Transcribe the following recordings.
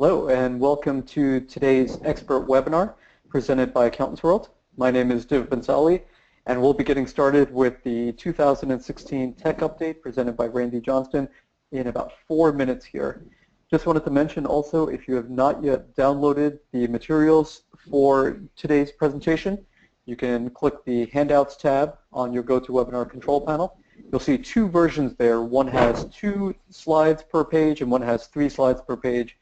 Hello and welcome to today's expert webinar presented by AccountantsWorld. My name is Div Bensali and we'll be getting started with the 2016 tech update presented by Randy Johnston in about 4 minutes here. Just wanted to mention also, if you have not yet downloaded the materials for today's presentation, you can click the Handouts tab on your GoToWebinar control panel. You'll see two versions there. One has 2 slides per page and one has 3 slides per page.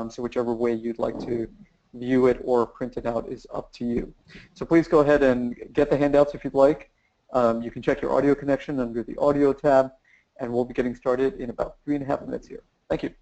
So whichever way you'd like to view it or print it out is up to you. So please go ahead and get the handouts if you'd like. You can check your audio connection under the audio tab, and we'll be getting started in about 3.5 minutes here. Thank you.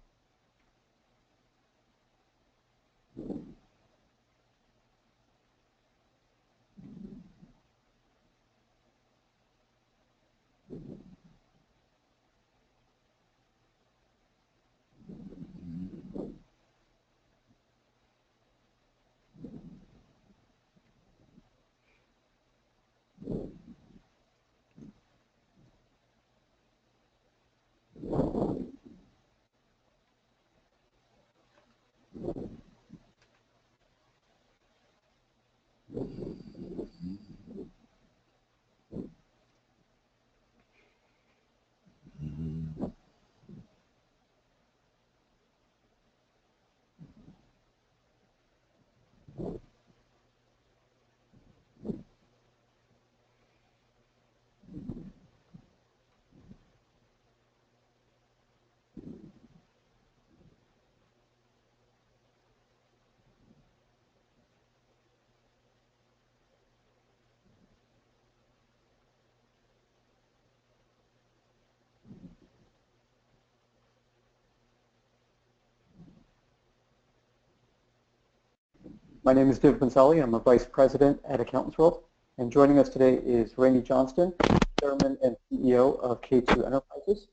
My name is Div Bensali. I'm a Vice President at AccountantsWorld. And joining us today is Randy Johnston, Chairman and CEO of K2 Enterprises.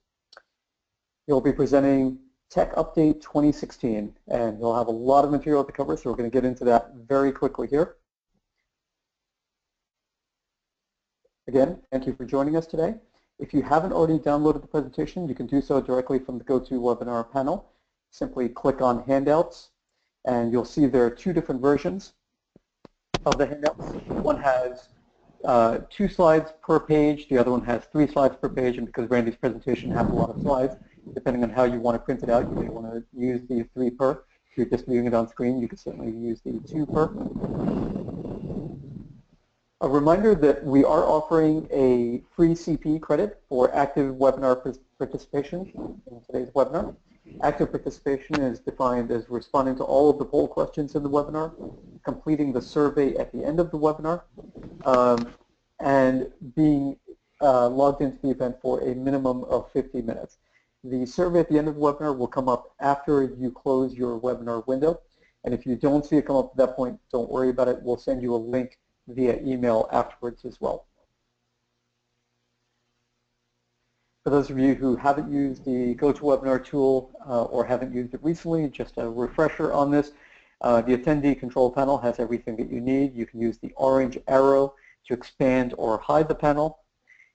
He'll be presenting Tech Update 2016, and he'll have a lot of material to cover, so we're going to get into that very quickly here. Again, thank you for joining us today. If you haven't already downloaded the presentation, you can do so directly from the GoToWebinar panel. Simply click on Handouts, and you'll see there are 2 different versions of the handouts. One has 2 slides per page, the other one has 3 slides per page, and because Randy's presentation has a lot of slides, depending on how you want to print it out, you may want to use the 3 per. If you're just viewing it on screen, you can certainly use the 2 per. A reminder that we are offering a free CP credit for active webinar participation in today's webinar. Active participation is defined as responding to all of the poll questions in the webinar, completing the survey at the end of the webinar, and being logged into the event for a minimum of 50 minutes. The survey at the end of the webinar will come up after you close your webinar window, and if you don't see it come up at that point, don't worry about it. We'll send you a link via email afterwards as well. For those of you who haven't used the GoToWebinar tool or haven't used it recently, just a refresher on this. The attendee control panel has everything that you need. You can use the orange arrow to expand or hide the panel.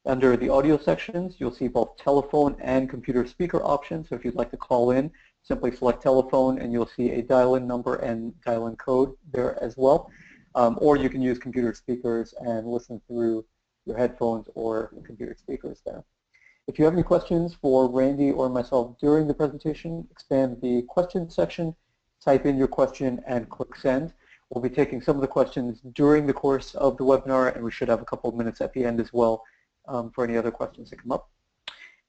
Under the audio sections, you'll see both telephone and computer speaker options. So if you'd like to call in, simply select telephone and you'll see a dial-in number and dial-in code there as well. Or you can use computer speakers and listen through your headphones or computer speakers there. If you have any questions for Randy or myself during the presentation, expand the questions section, type in your question, and click send. We'll be taking some of the questions during the course of the webinar, and we should have a couple of minutes at the end as well for any other questions that come up.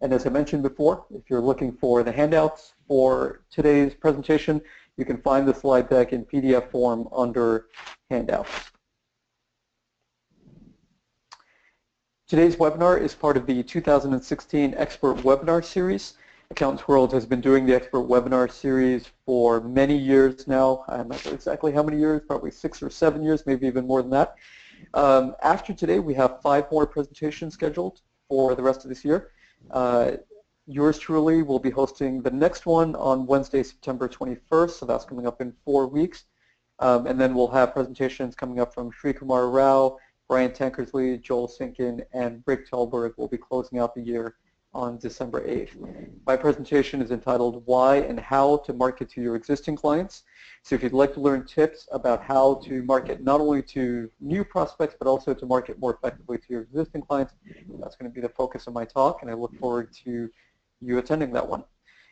And as I mentioned before, if you're looking for the handouts for today's presentation, you can find the slide deck in PDF form under Handouts. Today's webinar is part of the 2016 Expert Webinar Series. AccountantsWorld has been doing the Expert Webinar Series for many years now. I'm not sure exactly how many years, probably 6 or 7 years, maybe even more than that. After today, we have 5 more presentations scheduled for the rest of this year. Yours truly will be hosting the next one on Wednesday, September 21st, so that's coming up in 4 weeks. And then we'll have presentations coming up from Sri Kumar Rao, Brian Tankersley, Joel Sinkin, and Rick Tolberg will be closing out the year on December 8th. My presentation is entitled Why and How to Market to Your Existing Clients. So if you'd like to learn tips about how to market not only to new prospects but also to market more effectively to your existing clients, that's going to be the focus of my talk, and I look forward to you attending that one.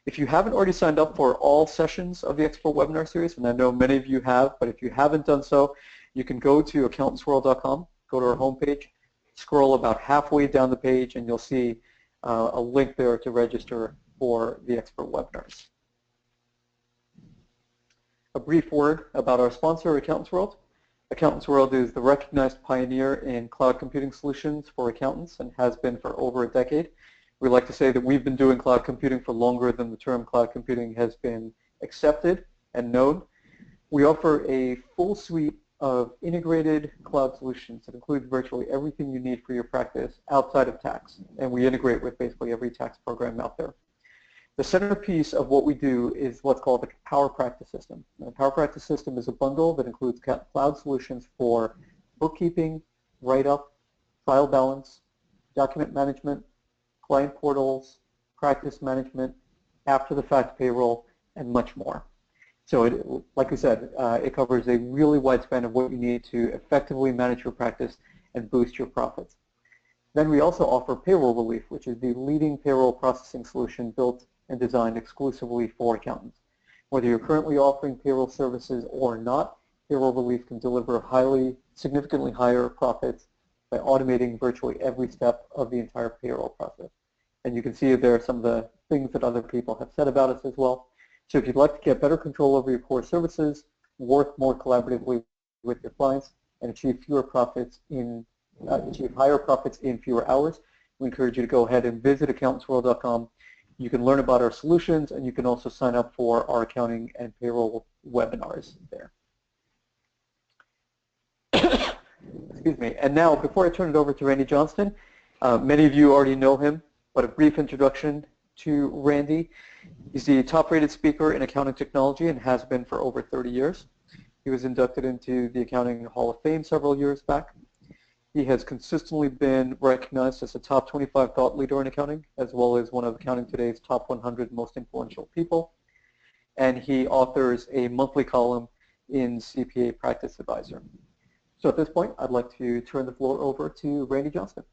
If you haven't already signed up for all sessions of the Expert Webinar Series, and I know many of you have, but if you haven't done so, you can go to AccountantsWorld.com, go to our homepage, scroll about halfway down the page, and you'll see a link there to register for the Expert Webinars. A brief word about our sponsor, AccountantsWorld. AccountantsWorld is the recognized pioneer in cloud computing solutions for accountants and has been for over a decade. We like to say that we've been doing cloud computing for longer than the term cloud computing has been accepted and known. We offer a full suite of integrated cloud solutions that includes virtually everything you need for your practice outside of tax, and we integrate with basically every tax program out there. The centerpiece of what we do is what's called the Power Practice System. The Power Practice System is a bundle that includes cloud solutions for bookkeeping, write-up, trial balance, document management, client portals, practice management, after-the-fact payroll, and much more. So, like we said, it covers a really wide span of what you need to effectively manage your practice and boost your profits. Then we also offer Payroll Relief, which is the leading payroll processing solution built and designed exclusively for accountants. Whether you're currently offering payroll services or not, Payroll Relief can deliver significantly higher profits by automating virtually every step of the entire payroll process. And you can see there some of the things that other people have said about us as well. So if you'd like to get better control over your core services, work more collaboratively with your clients, and achieve higher profits in fewer hours, we encourage you to go ahead and visit AccountantsWorld.com. You can learn about our solutions, and you can also sign up for our accounting and payroll webinars there. Excuse me. And now, before I turn it over to Randy Johnston, many of you already know him, but a brief introduction to Randy. He's the top-rated speaker in accounting technology and has been for over 30 years. He was inducted into the Accounting Hall of Fame several years back. He has consistently been recognized as a top 25 thought leader in accounting, as well as one of Accounting Today's top 100 most influential people. And he authors a monthly column in CPA Practice Advisor. So at this point, I'd like to turn the floor over to Randy Johnston.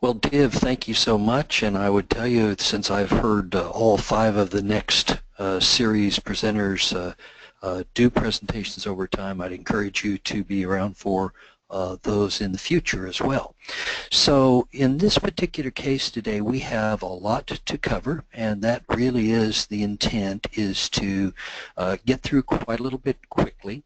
Well, Div, thank you so much, and I would tell you, since I've heard all 5 of the next series presenters do presentations over time, I'd encourage you to be around for those in the future as well. So in this particular case today, we have a lot to cover, and that really is the intent, is to get through quite a little bit quickly.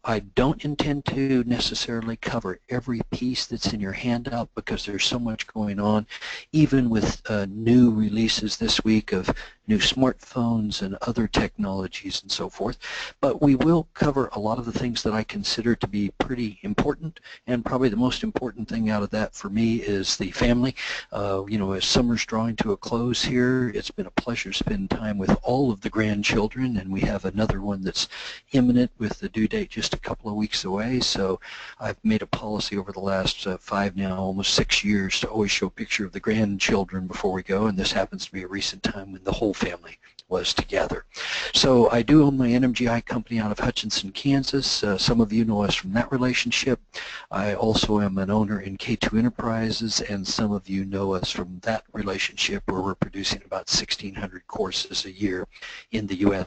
I don't intend to necessarily cover every piece that's in your handout because there's so much going on, even with new releases this week of new smartphones and other technologies and so forth. But we will cover a lot of the things that I consider to be pretty important, and probably the most important thing out of that for me is the family. You know, as summer's drawing to a close here, it's been a pleasure to spend time with all of the grandchildren, and we have another one that's imminent with the due date just a couple of weeks away. So I've made a policy over the last 5 now, almost 6 years, to always show a picture of the grandchildren before we go, and this happens to be a recent time when the whole family was together. So I do own my NMGI company out of Hutchinson, Kansas. Some of you know us from that relationship. I also am an owner in K2 Enterprises, and some of you know us from that relationship where we're producing about 1,600 courses a year in the U.S.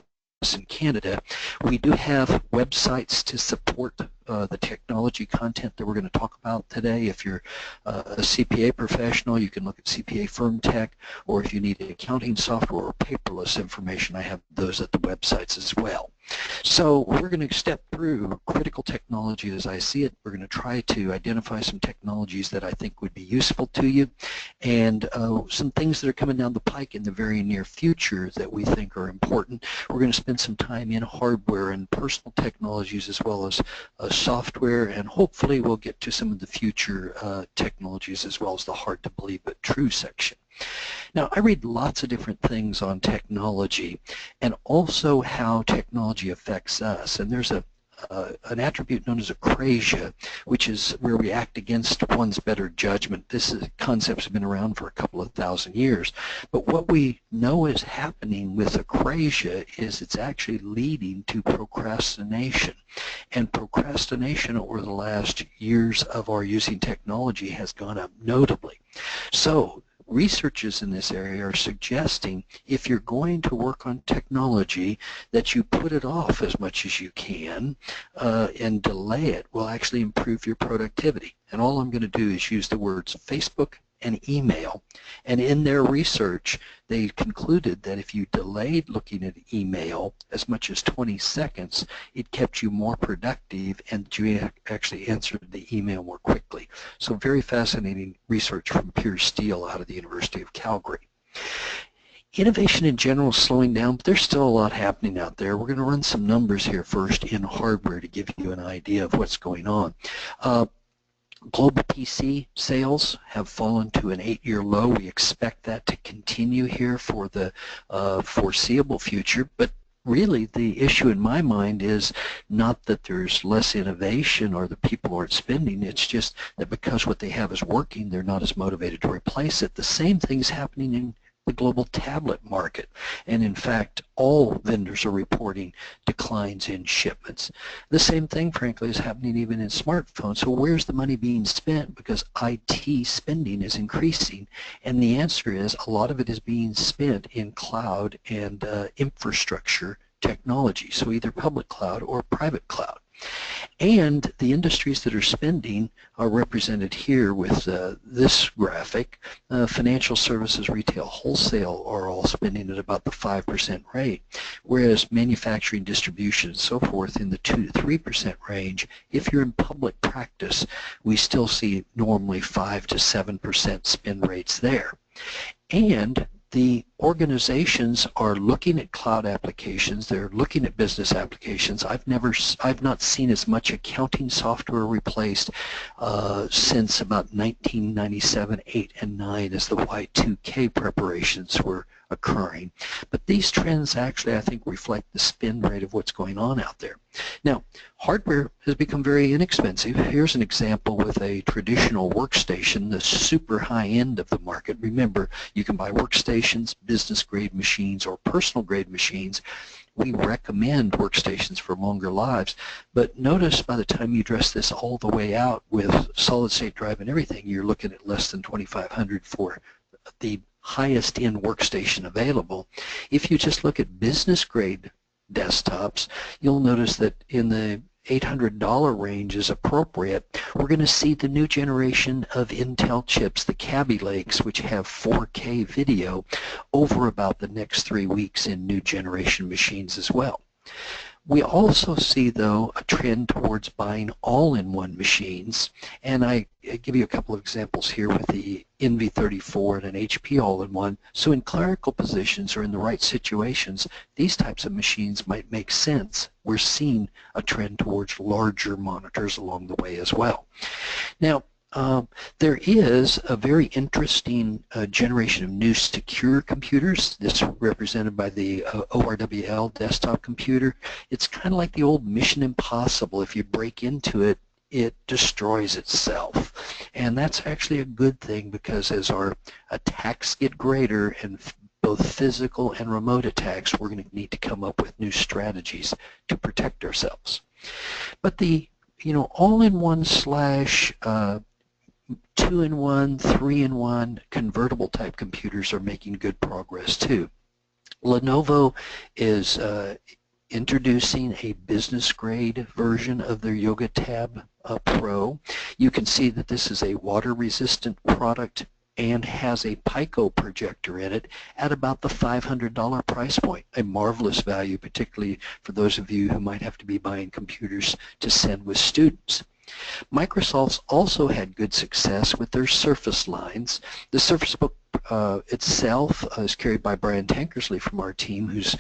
and Canada. We do have websites to support the technology content that we're going to talk about today. If you're a CPA professional, you can look at CPA Firm Tech, or if you need accounting software or paperless information, I have those at the websites as well. So we're going to step through critical technology as I see it. We're going to try to identify some technologies that I think would be useful to you, and some things that are coming down the pike in the very near future that we think are important. We're going to spend some time in hardware and personal technologies as well as software, and hopefully we'll get to some of the future technologies as well as the hard to believe but true section. Now, I read lots of different things on technology and also how technology affects us, and there's a an attribute known as acrasia, which is where we act against one's better judgment. This concept's been around for a couple of thousand years, but what we know is happening with acrasia is it's actually leading to procrastination, and procrastination over the last years of our using technology has gone up notably. So researchers in this area are suggesting if you're going to work on technology that you put it off as much as you can and delay it will actually improve your productivity. And all I'm going to do is use the words Facebook and email. And in their research, they concluded that if you delayed looking at email as much as 20 seconds, it kept you more productive and you actually answered the email more quickly. So very fascinating research from Piers Steele out of the University of Calgary. Innovation in general is slowing down, but there's still a lot happening out there. We're going to run some numbers here first in hardware to give you an idea of what's going on. Global PC sales have fallen to an 8-year low. We expect that to continue here for the foreseeable future, but really the issue in my mind is not that there's less innovation or that people aren't spending, it's just that because what they have is working, they're not as motivated to replace it. The same thing's happening in the global tablet market, and in fact all vendors are reporting declines in shipments. The same thing frankly is happening even in smartphones. So where's the money being spent? Because IT spending is increasing, and the answer is a lot of it is being spent in cloud and infrastructure technology, so either public cloud or private cloud. And the industries that are spending are represented here with this graphic. Financial services, retail, wholesale are all spending at about the 5% rate, whereas manufacturing, distribution, and so forth in the 2 to 3% range. If you're in public practice, we still see normally 5 to 7% spend rates there. And the organizations are looking at cloud applications, they're looking at business applications. I've not seen as much accounting software replaced since about 1997, 8, and 9 as the Y2K preparations were occurring. But these trends actually, I think, reflect the spend rate of what's going on out there. Now, hardware has become very inexpensive. Here's an example with a traditional workstation, the super high end of the market. Remember, you can buy workstations, business-grade machines, or personal-grade machines. We recommend workstations for longer lives, but notice by the time you dress this all the way out with solid-state drive and everything, you're looking at less than $2,500 for the highest end workstation available. If you just look at business grade desktops, you'll notice that in the $800 range is appropriate. We're going to see the new generation of Intel chips, the Kaby Lakes, which have 4K video over about the next 3 weeks in new generation machines as well. We also see, though, a trend towards buying all-in-one machines, and I give you a couple of examples here with the NV34 and an HP all-in-one. So in clerical positions or in the right situations, these types of machines might make sense. We're seeing a trend towards larger monitors along the way as well. Now, there is a very interesting generation of new secure computers. This is represented by the ORWL desktop computer. It's kind of like the old Mission Impossible. If you break into it, it destroys itself. And that's actually a good thing, because as our attacks get greater, and both physical and remote attacks, we're going to need to come up with new strategies to protect ourselves. But the all-in-one slash 2-in-1, 3-in-1 convertible type computers are making good progress too. Lenovo is introducing a business grade version of their Yoga Tab Pro. You can see that this is a water resistant product and has a Pico projector in it at about the $500 price point. A marvelous value, particularly for those of you who might have to be buying computers to send with students. Microsoft's also had good success with their Surface lines. The Surface Book itself is carried by Brian Tankersley from our team, who's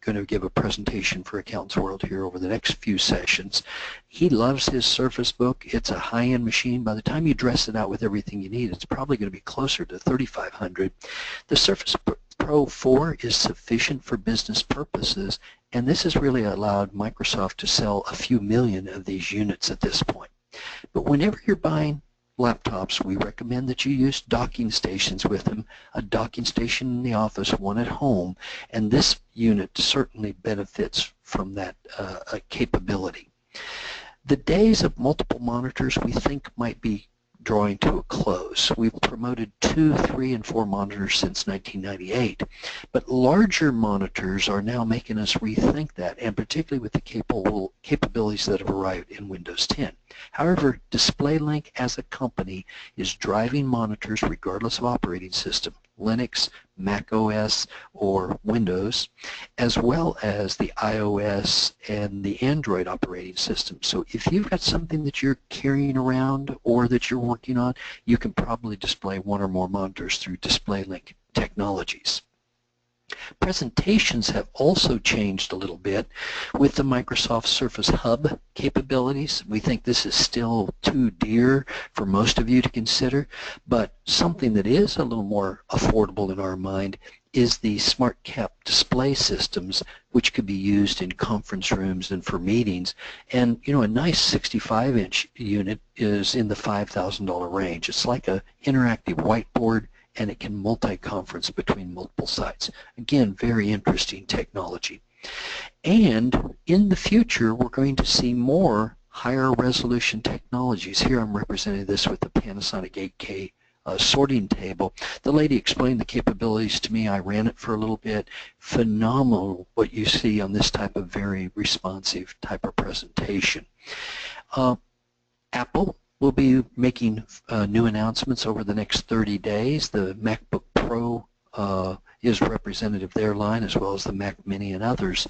going to give a presentation for Accountants World here over the next few sessions. He loves his Surface Book. It's a high-end machine. By the time you dress it out with everything you need, it's probably going to be closer to $3,500. The Surface Pro 4 is sufficient for business purposes, and this has really allowed Microsoft to sell a few million of these units at this point. But whenever you're buying laptops, we recommend that you use docking stations with them, a docking station in the office, one at home, and this unit certainly benefits from that capability. The days of multiple monitors we think might be drawing to a close. We've promoted 2, 3, and 4 monitors since 1998, but larger monitors are now making us rethink that, and particularly with the capabilities that have arrived in Windows 10. However, DisplayLink as a company is driving monitors regardless of operating system, Linux, Mac OS, or Windows, as well as the iOS and the Android operating system. So if you've got something that you're carrying around or that you're working on, you can probably display one or more monitors through DisplayLink technologies. Presentations have also changed a little bit with the Microsoft Surface Hub capabilities. We think this is still too dear for most of you to consider, but something that is a little more affordable in our mind is the smart cap display systems, which could be used in conference rooms and for meetings. And you know, a nice 65-inch unit is in the $5,000 range. It's like an interactive whiteboard, and it can multi-conference between multiple sites. Again, very interesting technology. And in the future, we're going to see more higher resolution technologies. Here I'm representing this with the Panasonic 8K sorting table. The lady explained the capabilities to me. I ran it for a little bit. Phenomenal what you see on this type of very responsive type of presentation. Apple will be making new announcements over the next 30 days. The MacBook Pro is representative of their line, as well as the Mac Mini and others.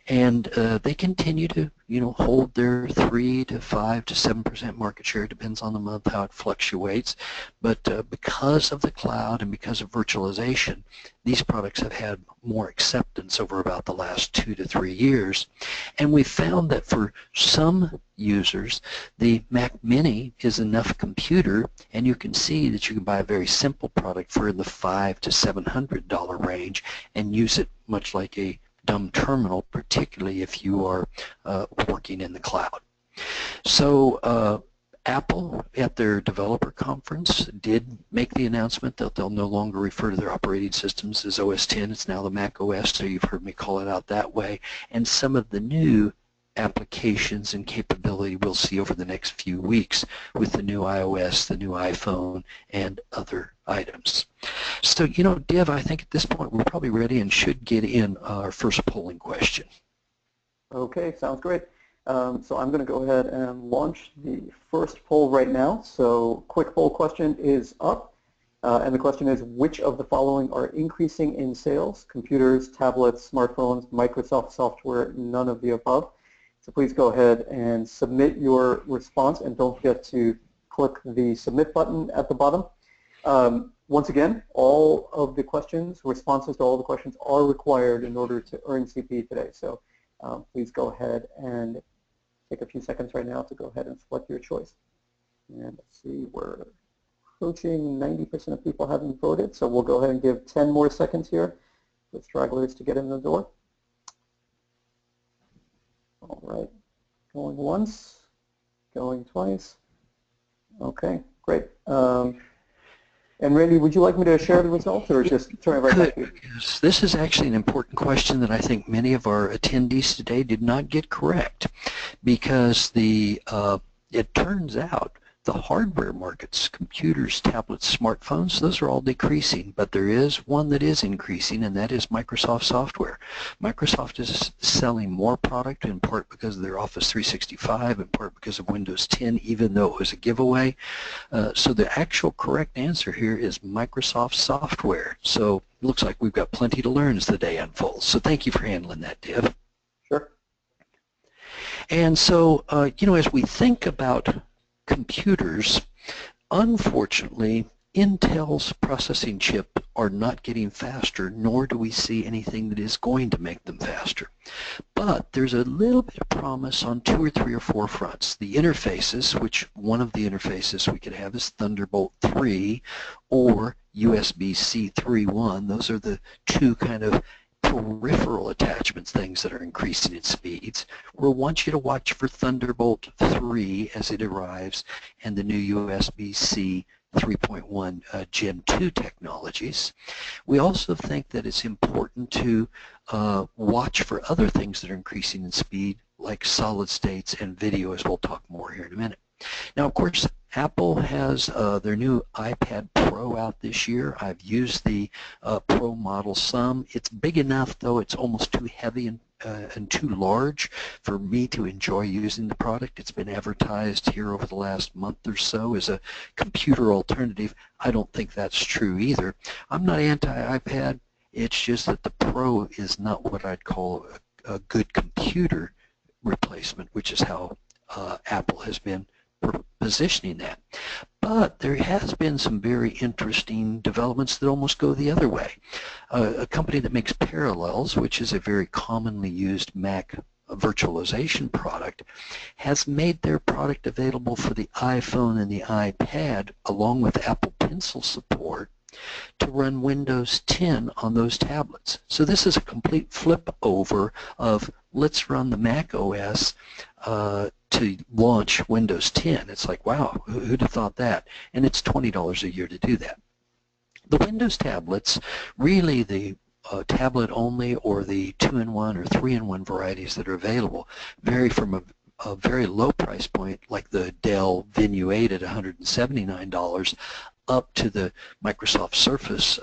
And they continue to, hold their 3 to 5 to 7% market share. It depends on the month how it fluctuates. But because of the cloud and because of virtualization, these products have had more acceptance over about the last 2 to 3 years. And we found that for some users, the Mac Mini is enough computer, and you can see that you can buy a very simple product for the $500 to $700 range and use it much like a dumb terminal, particularly if you are working in the cloud. So Apple, at their developer conference, did make the announcement that they'll no longer refer to their operating systems as OS X. It's now the Mac OS, so you've heard me call it out that way. And some of the new applications and capability we'll see over the next few weeks with the new iOS, the new iPhone, and other items. So, Div, I think at this point we're probably ready and should get in our first polling question. Okay, sounds great. So I'm going to go ahead and launch the first poll right now. So quick poll question is up. And the question is, which of the following are increasing in sales? Computers, tablets, smartphones, Microsoft software, none of the above. So please go ahead and submit your response, and don't forget to click the submit button at the bottom. Once again, all of the questions, responses to all the questions are required in order to earn CP today. So please go ahead and take a few seconds right now to go ahead and select your choice. And let's see, we're approaching 90% of people haven't voted, so we'll go ahead and give 10 more seconds here for stragglers to get in the door. All right, going once, going twice. Okay, great. And Randy, would you like me to share the results or just turn it right back to you? Yes, this is actually an important question that I think many of our attendees today did not get correct, because it turns out the hardware markets, computers, tablets, smartphones, those are all decreasing, but there is one that is increasing, and that is Microsoft software. Microsoft is selling more product, in part because of their Office 365, in part because of Windows 10, even though it was a giveaway. So the actual correct answer here is Microsoft software. So it looks like we've got plenty to learn as the day unfolds. So thank you for handling that, Div. Sure. And so, as we think about computers, unfortunately, Intel's processing chip are not getting faster, nor do we see anything that is going to make them faster. But there's a little bit of promise on 2 or 3 or 4 fronts. The interfaces, which one of the interfaces we could have is Thunderbolt 3 or USB-C 3.1. Those are the 2 kind of peripheral attachments, things that are increasing in speeds. We'll want you to watch for Thunderbolt 3 as it arrives and the new USB-C 3.1 Gen 2 technologies. We also think that it's important to watch for other things that are increasing in speed, like solid states and video, as we'll talk more here in a minute. Now, of course, Apple has their new iPad Pro out this year. I've used the Pro model some. It's big enough, though it's almost too heavy and too large for me to enjoy using the product. It's been advertised here over the last month or so as a computer alternative. I don't think that's true either. I'm not anti-iPad. It's just that the Pro is not what I'd call a good computer replacement, which is how Apple has been positioning that. But there has been some very interesting developments that almost go the other way. A company that makes Parallels, which is a very commonly used Mac virtualization product, has made their product available for the iPhone and the iPad, along with Apple Pencil support, to run Windows 10 on those tablets. So this is a complete flip over of let's run the Mac OS to launch Windows 10. It's like, wow, who'd have thought that? And it's $20 a year to do that. The Windows tablets, really the tablet only or the 2-in-1 or 3-in-1 varieties that are available, vary from a very low price point like the Dell Venue 8 at $179 up to the Microsoft Surface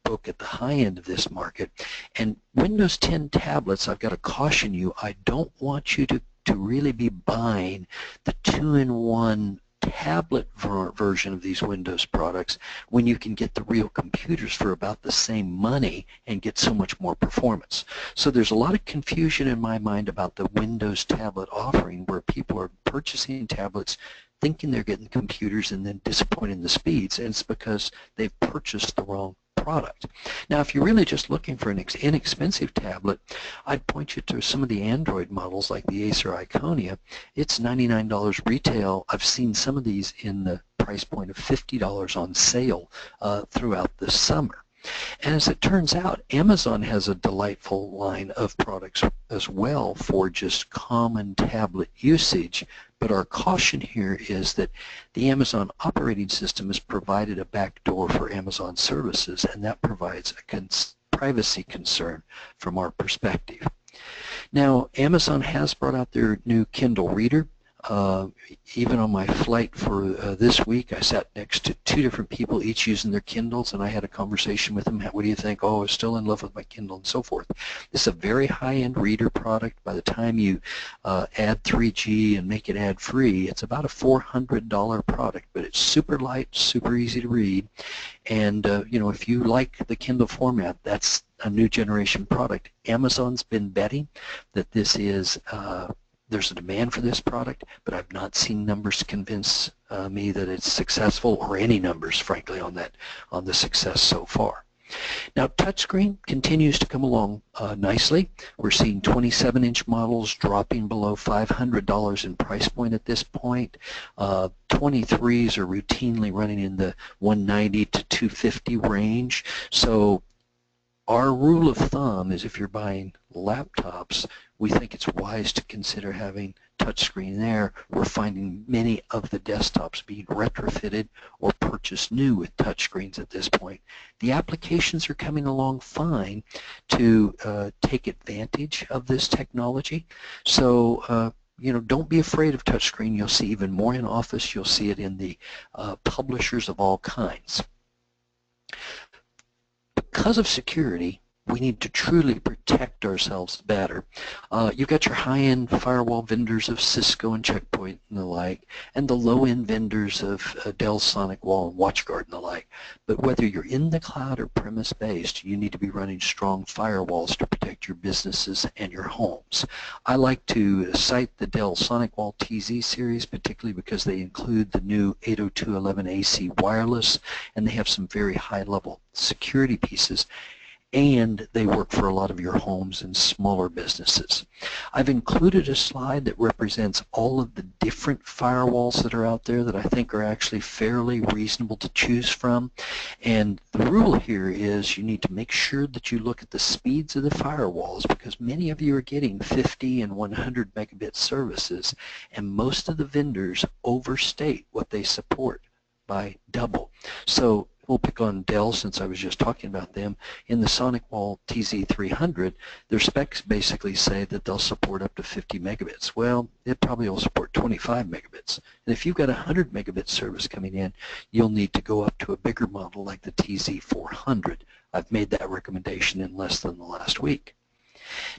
book at the high end of this market. And Windows 10 tablets, I've got to caution you, I don't want you to really be buying the 2-in-1 tablet version of these Windows products when you can get the real computers for about the same money and get so much more performance. So there's a lot of confusion in my mind about the Windows tablet offering, where people are purchasing tablets thinking they're getting computers and then disappointed in the speeds, and it's because they've purchased the wrong product. Now, if you're really just looking for an inexpensive tablet, I'd point you to some of the Android models like the Acer Iconia. It's $99 retail. I've seen some of these in the price point of $50 on sale throughout the summer. And as it turns out, Amazon has a delightful line of products as well for just common tablet usage. But our caution here is that the Amazon operating system has provided a backdoor for Amazon services, and that provides a privacy concern from our perspective. Now, Amazon has brought out their new Kindle Reader. Even on my flight for this week, I sat next to two different people, each using their Kindles, and I had a conversation with them. What do you think? Oh, I was still in love with my Kindle, and so forth. This is a very high-end reader product. By the time you add 3G and make it ad-free, it's about a $400 product, but it's super light, super easy to read, and you know, if you like the Kindle format, that's a new generation product. Amazon's been betting that this is there's a demand for this product, but I've not seen numbers convince me that it's successful, or any numbers, frankly, on the success so far. Now, touchscreen continues to come along nicely. We're seeing 27-inch models dropping below $500 in price point at this point. 23s are routinely running in the $190 to $250 range. So our rule of thumb is if you're buying laptops, we think it's wise to consider having touchscreen there. We're finding many of the desktops being retrofitted or purchased new with touchscreens at this point. The applications are coming along fine to take advantage of this technology. So you know, don't be afraid of touchscreen. You'll see even more in Office. You'll see it in the publishers of all kinds. Because of security, we need to truly protect ourselves better. You've got your high-end firewall vendors of Cisco and Check Point and the like, and the low-end vendors of Dell SonicWall and WatchGuard and the like. But whether you're in the cloud or premise-based, you need to be running strong firewalls to protect your businesses and your homes. I like to cite the Dell SonicWall TZ series, particularly because they include the new 802.11ac wireless, and they have some very high-level security pieces. and they work for a lot of your homes and smaller businesses. I've included a slide that represents all of the different firewalls that are out there that I think are actually fairly reasonable to choose from. And the rule here is you need to make sure that you look at the speeds of the firewalls, because many of you are getting 50 and 100 megabit services, and most of the vendors overstate what they support by double. So we'll pick on Dell since I was just talking about them. In the SonicWall TZ300, their specs basically say that they'll support up to 50 megabits. Well, it probably will support 25 megabits. And if you've got a 100 megabit service coming in, you'll need to go up to a bigger model like the TZ400. I've made that recommendation in less than the last week.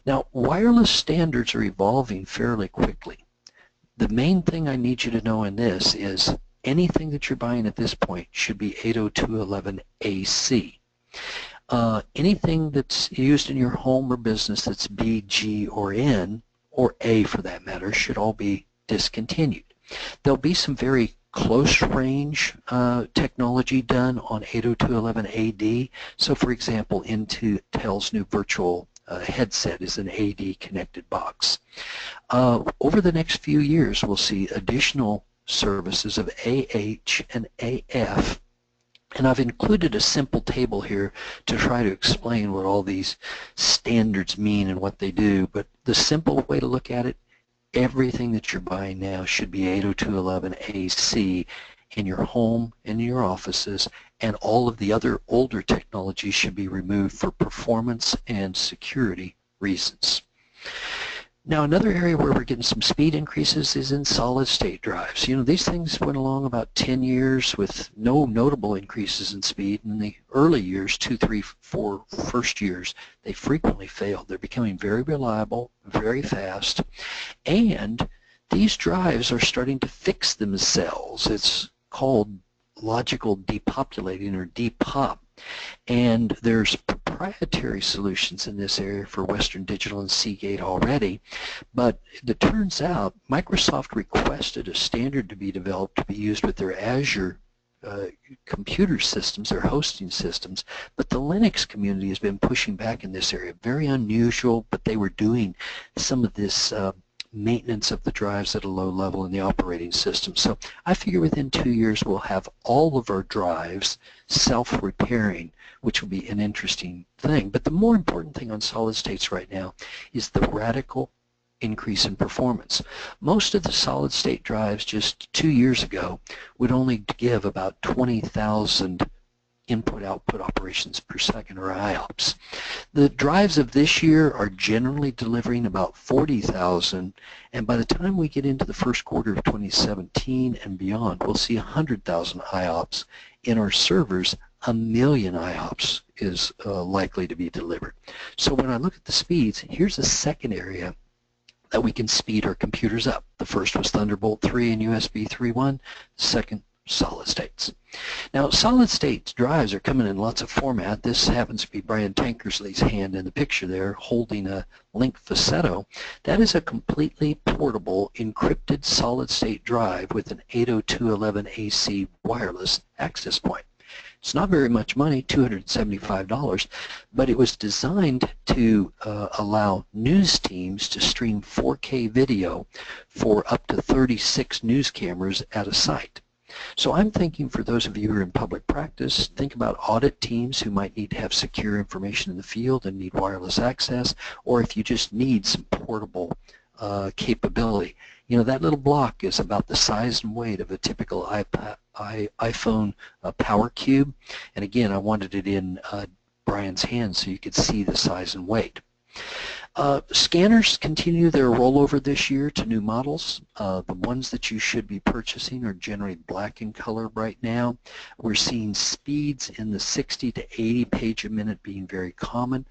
Now, wireless standards are evolving fairly quickly. The main thing I need you to know in this is anything that you're buying at this point should be 802.11ac. Anything that's used in your home or business that's B, G, or N, or A for that matter, should all be discontinued. There'll be some very close range technology done on 802.11ad. So for example, Intel's new virtual headset is an AD connected box. Over the next few years, we'll see additional services of AH and AF, and I've included a simple table here to try to explain what all these standards mean and what they do, but the simple way to look at it, everything that you're buying now should be 802.11ac in your home and in your offices, and all of the other older technologies should be removed for performance and security reasons. Now, another area where we're getting some speed increases is in solid-state drives. You know, these things went along about 10 years with no notable increases in speed. In the early years, 2, 3, 4 first years, they frequently failed. They're becoming very reliable, very fast, and these drives are starting to fix themselves. It's called logical depopulating, or depop. And there's proprietary solutions in this area for Western Digital and Seagate already, but it turns out Microsoft requested a standard to be developed to be used with their Azure computer systems, their hosting systems, but the Linux community has been pushing back in this area. Very unusual, but they were doing some of this maintenance of the drives at a low level in the operating system. So I figure within 2 years we'll have all of our drives self-repairing, which will be an interesting thing. But the more important thing on solid states right now is the radical increase in performance. Most of the solid state drives just 2 years ago would only give about 20,000 input-output operations per second, or IOPS. The drives of this year are generally delivering about 40,000, and by the time we get into the first quarter of 2017 and beyond, we'll see 100,000 IOPS. In our servers, 1 million IOPS is likely to be delivered. So when I look at the speeds, here's a second area that we can speed our computers up. The first was Thunderbolt 3 and USB 3.1, the second solid states. Now, solid state drives are coming in lots of format. This happens to be Brian Tankersley's hand in the picture there, holding a Link Facetto. That is a completely portable, encrypted solid state drive with an 802.11ac wireless access point. It's not very much money, $275, but it was designed to allow news teams to stream 4K video for up to 36 news cameras at a site. So I'm thinking, for those of you who are in public practice, think about audit teams who might need to have secure information in the field and need wireless access, or if you just need some portable capability. You know, that little block is about the size and weight of a typical iPhone power cube, and again, I wanted it in Brian's hand so you could see the size and weight. Scanners continue their rollover this year to new models. The ones that you should be purchasing are generally black in color right now. We're seeing speeds in the 60 to 80 page a minute being very common.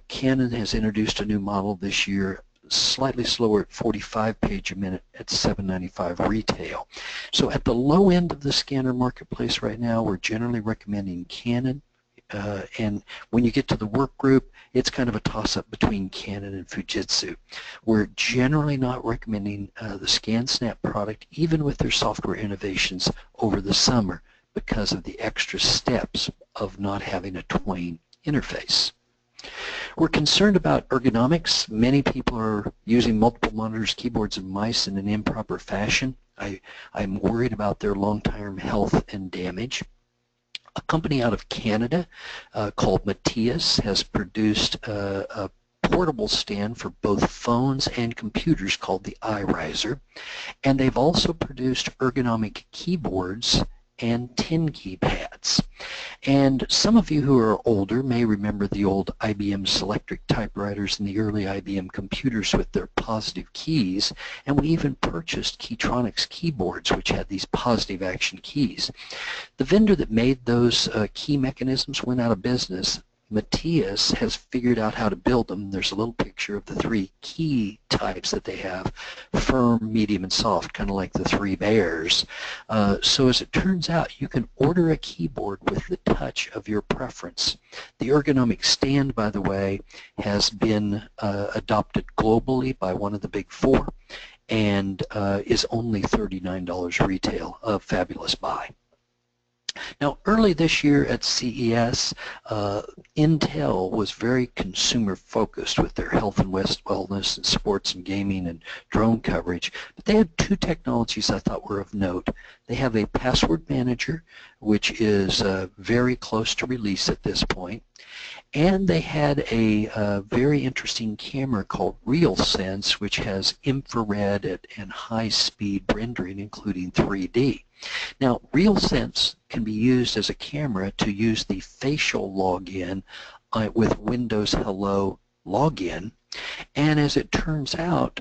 Canon has introduced a new model this year, slightly slower at 45 page a minute at $7.95 retail. So at the low end of the scanner marketplace right now, we're generally recommending Canon. And when you get to the work group, it's kind of a toss-up between Canon and Fujitsu. We're generally not recommending the ScanSnap product, even with their software innovations over the summer, because of the extra steps of not having a Twain interface. We're concerned about ergonomics. Many people are using multiple monitors, keyboards, and mice in an improper fashion. I'm worried about their long-term health and damage. A company out of Canada called Matthias has produced a portable stand for both phones and computers called the iRiser, and they've also produced ergonomic keyboards and 10 keypads. And some of you who are older may remember the old IBM Selectric typewriters and the early IBM computers with their positive keys, and we even purchased Keytronics keyboards which had these positive action keys. The vendor that made those key mechanisms went out of business. Matthias has figured out how to build them. There's a little picture of the 3 key types that they have: firm, medium, and soft, kind of like the 3 bears. So as it turns out, you can order a keyboard with the touch of your preference. The ergonomic stand, by the way, has been adopted globally by one of the big 4 and is only $39 retail, a fabulous buy. Now, early this year at CES, Intel was very consumer-focused with their health and wellness and sports and gaming and drone coverage, but they had 2 technologies I thought were of note. They have a password manager, which is very close to release at this point, and they had a very interesting camera called RealSense, which has infrared and high-speed rendering, including 3D. Now, RealSense can be used as a camera to use the facial login with Windows Hello login, and as it turns out,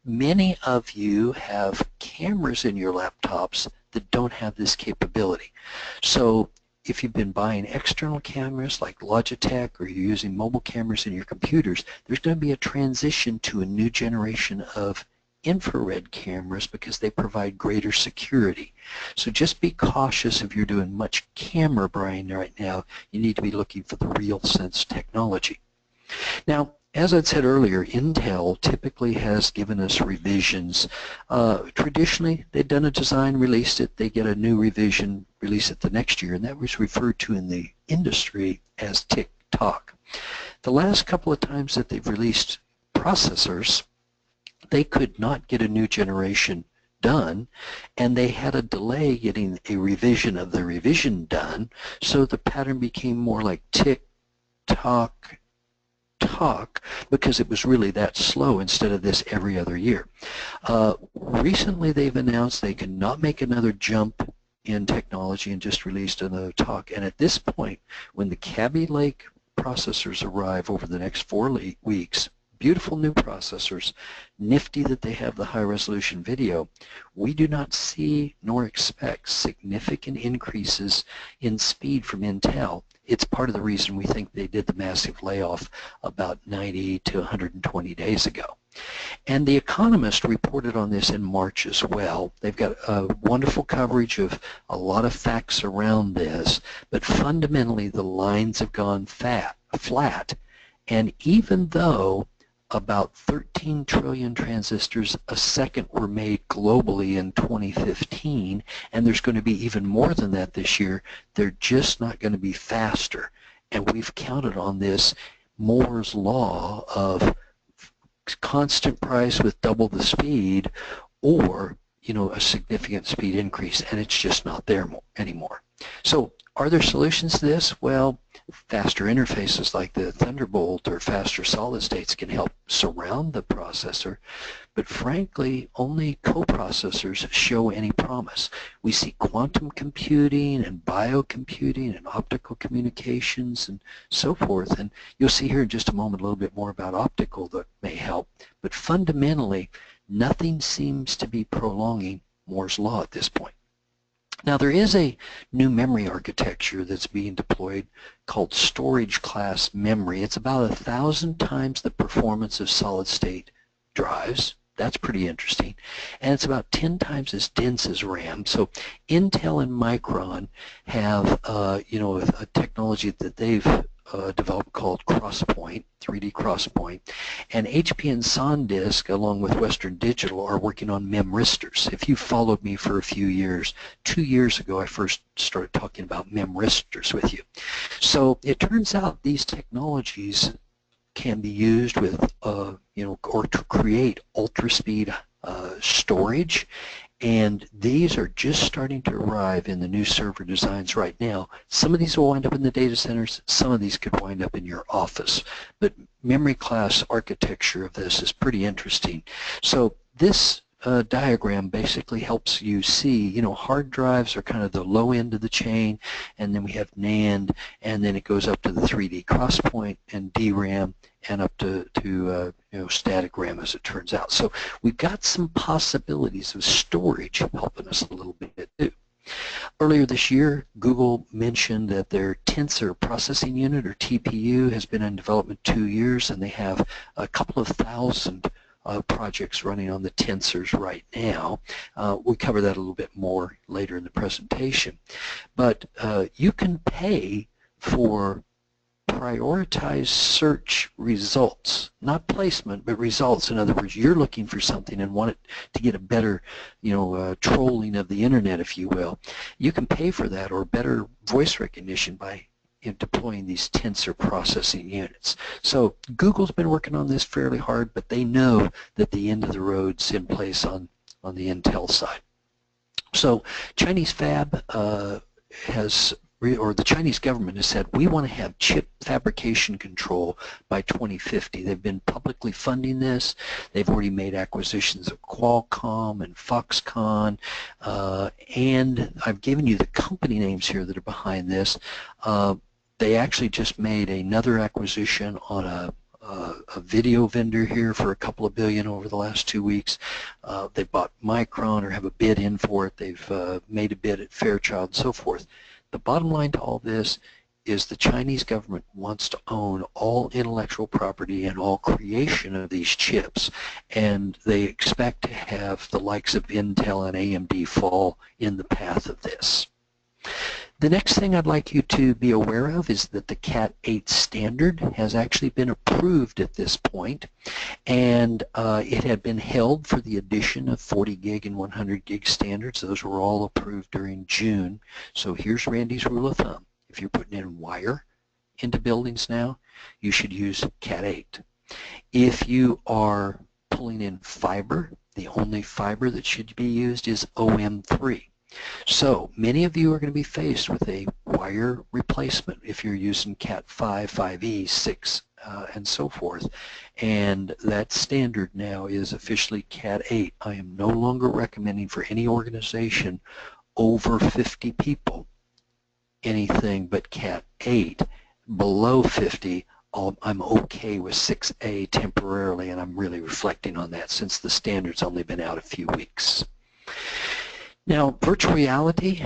many of you have cameras in your laptops that don't have this capability. So if you've been buying external cameras like Logitech, or you're using mobile cameras in your computers, there's going to be a transition to a new generation of infrared cameras because they provide greater security. So just be cautious if you're doing much camera buying right now. You need to be looking for the RealSense technology. Now, as I said earlier, Intel typically has given us revisions. Traditionally, they've done a design, released it, they get a new revision, release it the next year, and that was referred to in the industry as tick-tock. The last couple of times that they've released processors, they could not get a new generation done, and they had a delay getting a revision of the revision done, so the pattern became more like tick-tock, because it was really that slow instead of this every other year. Recently they've announced they cannot make another jump in technology and just released another talk, and at this point, when the Kaby Lake processors arrive over the next 4 weeks, beautiful new processors, nifty that they have the high-resolution video, we do not see nor expect significant increases in speed from Intel. It's part of the reason we think they did the massive layoff about 90 to 120 days ago. And The Economist reported on this in March as well. They've got wonderful coverage of a lot of facts around this, but fundamentally the lines have gone flat, and even though about 13 trillion transistors a second were made globally in 2015, and there's going to be even more than that this year, they're just not going to be faster. And we've counted on this Moore's law of constant price with double the speed, or a significant speed increase, and it's just not there anymore. So are there solutions to this? Well, faster interfaces like the Thunderbolt or faster solid states can help surround the processor, but frankly, only coprocessors show any promise. We see quantum computing and biocomputing and optical communications and so forth, and you'll see here in just a moment a little bit more about optical that may help, but fundamentally, nothing seems to be prolonging Moore's law at this point. Now, there is a new memory architecture that's being deployed called storage class memory. It's about 1,000 times the performance of solid-state drives. That's pretty interesting. And it's about 10 times as dense as RAM. So Intel and Micron have, a technology that they've developed called Crosspoint, 3D Crosspoint, and HP and SanDisk, along with Western Digital, are working on memristors. If you followed me for a few years, 2 years ago I first started talking about memristors with you. So it turns out these technologies can be used with, or to create ultra-speed storage, and these are just starting to arrive in the new server designs right now. Some of these will wind up in the data centers, some of these could wind up in your office, but memory class architecture of this is pretty interesting. So this diagram basically helps you see, hard drives are kind of the low end of the chain, and then we have NAND, and then it goes up to the 3D Crosspoint and DRAM, and up to static RAM, as it turns out. So we've got some possibilities of storage helping us a little bit too. Earlier this year, Google mentioned that their Tensor Processing Unit, or TPU, has been in development 2 years, and they have a couple of thousand projects running on the tensors right now. We'll cover that a little bit more later in the presentation. But you can pay for prioritized search results, not placement, but results. In other words, you're looking for something and want it to get a better, trolling of the internet, if you will. You can pay for that, or better voice recognition, by deploying these tensor processing units. So Google's been working on this fairly hard, but they know that the end of the road's in place on the Intel side. So Chinese fab the Chinese government has said, we want to have chip fabrication control by 2050. They've been publicly funding this. They've already made acquisitions of Qualcomm and Foxconn, and I've given you the company names here that are behind this. They actually just made another acquisition on a video vendor here for a couple of billion over the last 2 weeks. They bought Micron, or have a bid in for it. They've made a bid at Fairchild and so forth. The bottom line to all this is the Chinese government wants to own all intellectual property and all creation of these chips, and they expect to have the likes of Intel and AMD fall in the path of this. The next thing I'd like you to be aware of is that the Cat 8 standard has actually been approved at this point, and it had been held for the addition of 40 gig and 100 gig standards. Those were all approved during June. So here's Randy's rule of thumb. If you're putting in wire into buildings now, you should use Cat 8. If you are pulling in fiber, the only fiber that should be used is OM3. So many of you are going to be faced with a wire replacement if you're using Cat 5, 5E, 6, and so forth. And that standard now is officially Cat 8. I am no longer recommending for any organization over 50 people anything but Cat 8. Below 50, I'm okay with 6A temporarily, and I'm really reflecting on that since the standard's only been out a few weeks. Now, virtual reality